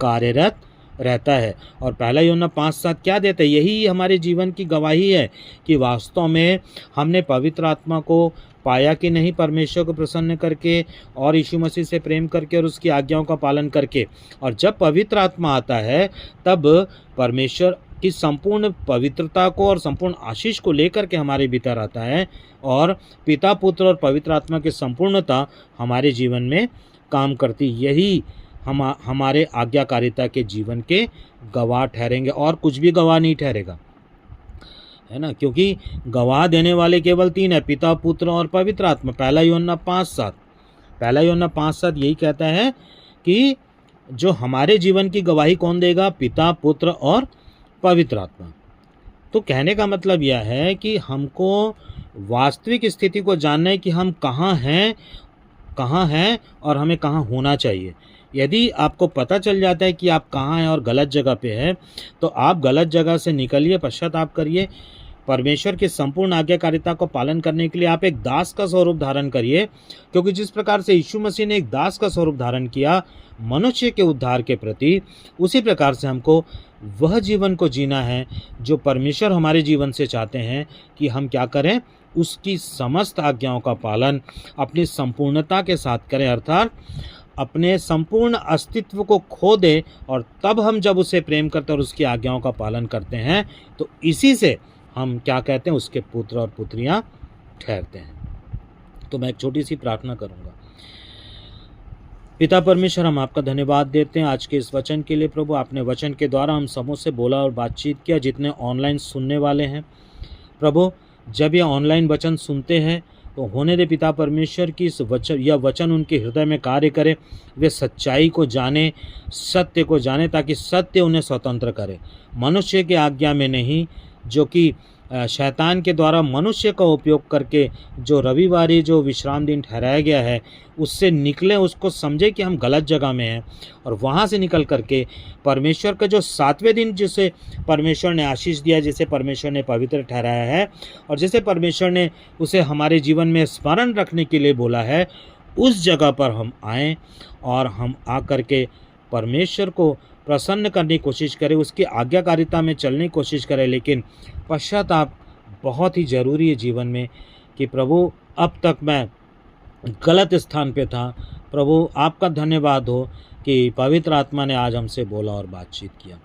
कार्यरत रहता है। और 1 यूहन्ना 5:7 क्या देता है? यही हमारे जीवन की गवाही है कि वास्तव में हमने पवित्र आत्मा को पाया कि नहीं, परमेश्वर को प्रसन्न करके और यीशु मसीह से प्रेम करके और उसकी आज्ञाओं का पालन करके। और जब पवित्र आत्मा आता है तब परमेश्वर की संपूर्ण पवित्रता को और संपूर्ण आशीष को लेकर के हमारे भीतर आता है और पिता, पुत्र और पवित्र आत्मा की संपूर्णता हमारे जीवन में काम करती। यही हमारे आज्ञाकारिता के जीवन के गवाह ठहरेंगे और कुछ भी गवाह नहीं ठहरेगा, है ना। क्योंकि गवाह देने वाले केवल 3 है, पिता, पुत्र और पवित्र आत्मा। 1 यूहन्ना 5:7 यही कहता है कि जो हमारे जीवन की गवाही कौन देगा? पिता, पुत्र और पवित्र आत्मा। तो कहने का मतलब यह है कि हमको वास्तविक स्थिति को जानना है कि हम कहाँ हैं और हमें कहाँ होना चाहिए। यदि आपको पता चल जाता है कि आप कहाँ हैं और गलत जगह पे हैं, तो आप गलत जगह से निकलिए, पश्चाताप करिए, परमेश्वर की संपूर्ण आज्ञाकारिता को पालन करने के लिए आप एक दास का स्वरूप धारण करिए, क्योंकि जिस प्रकार से यीशु मसीह ने एक दास का स्वरूप धारण किया मनुष्य के उद्धार के प्रति, उसी प्रकार से हमको वह जीवन को जीना है जो परमेश्वर हमारे जीवन से चाहते हैं कि हम क्या करें, उसकी समस्त आज्ञाओं का पालन अपनी संपूर्णता के साथ करें, अर्थात अपने संपूर्ण अस्तित्व को खो दे, और तब हम जब उसे प्रेम करते हैं और उसकी आज्ञाओं का पालन करते हैं, तो इसी से हम क्या कहते हैं, उसके पुत्र और पुत्रियां ठहरते हैं। तो मैं एक छोटी सी प्रार्थना करूंगा। पिता परमेश्वर, हम आपका धन्यवाद देते हैं आज के इस वचन के लिए। प्रभु, आपने वचन के द्वारा हम सबों से बोला और बातचीत किया, जितने ऑनलाइन सुनने वाले हैं प्रभु, जब ये ऑनलाइन वचन सुनते हैं तो होने दे पिता परमेश्वर की इस वचन उनके हृदय में कार्य करे, वे सच्चाई को जाने, सत्य को जाने, ताकि सत्य उन्हें स्वतंत्र करे, मनुष्य की आज्ञा में नहीं, जो कि शैतान के द्वारा मनुष्य का उपयोग करके जो रविवारी जो विश्राम दिन ठहराया गया है उससे निकलें, उसको समझे कि हम गलत जगह में हैं, और वहाँ से निकल करके परमेश्वर का जो 7वें दिन जिसे परमेश्वर ने आशीष दिया, जिसे परमेश्वर ने पवित्र ठहराया है और जिसे परमेश्वर ने उसे हमारे जीवन में स्मरण रखने के लिए बोला है, उस जगह पर हम आएँ और हम आकर के परमेश्वर को प्रसन्न करने की कोशिश करें, उसकी आज्ञाकारिता में चलने की कोशिश करें। लेकिन पश्चाताप बहुत ही ज़रूरी है जीवन में कि प्रभु, अब तक मैं गलत स्थान पे था। प्रभु, आपका धन्यवाद हो कि पवित्र आत्मा ने आज हमसे बोला और बातचीत किया।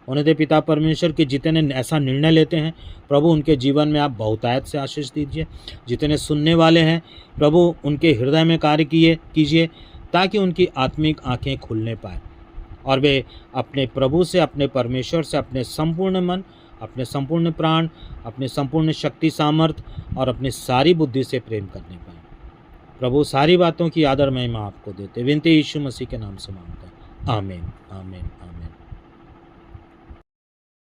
होने दे पिता परमेश्वर कि जितने ऐसा निर्णय लेते हैं प्रभु, उनके जीवन में आप बहुतायत से आशीष दीजिए। जितने सुनने वाले हैं प्रभु, उनके हृदय में कार्य कीजिए, ताकि उनकी आत्मिक आँखें खुलने पाए और वे अपने प्रभु से, अपने परमेश्वर से अपने संपूर्ण मन, अपने संपूर्ण प्राण, अपने संपूर्ण शक्ति सामर्थ और अपनी सारी बुद्धि से प्रेम करने पाए। प्रभु, सारी बातों की आदर महिमा आपको देते, विनती यीशु मसीह के नाम से मांगते हैं, आमीन, आमीन, आमीन।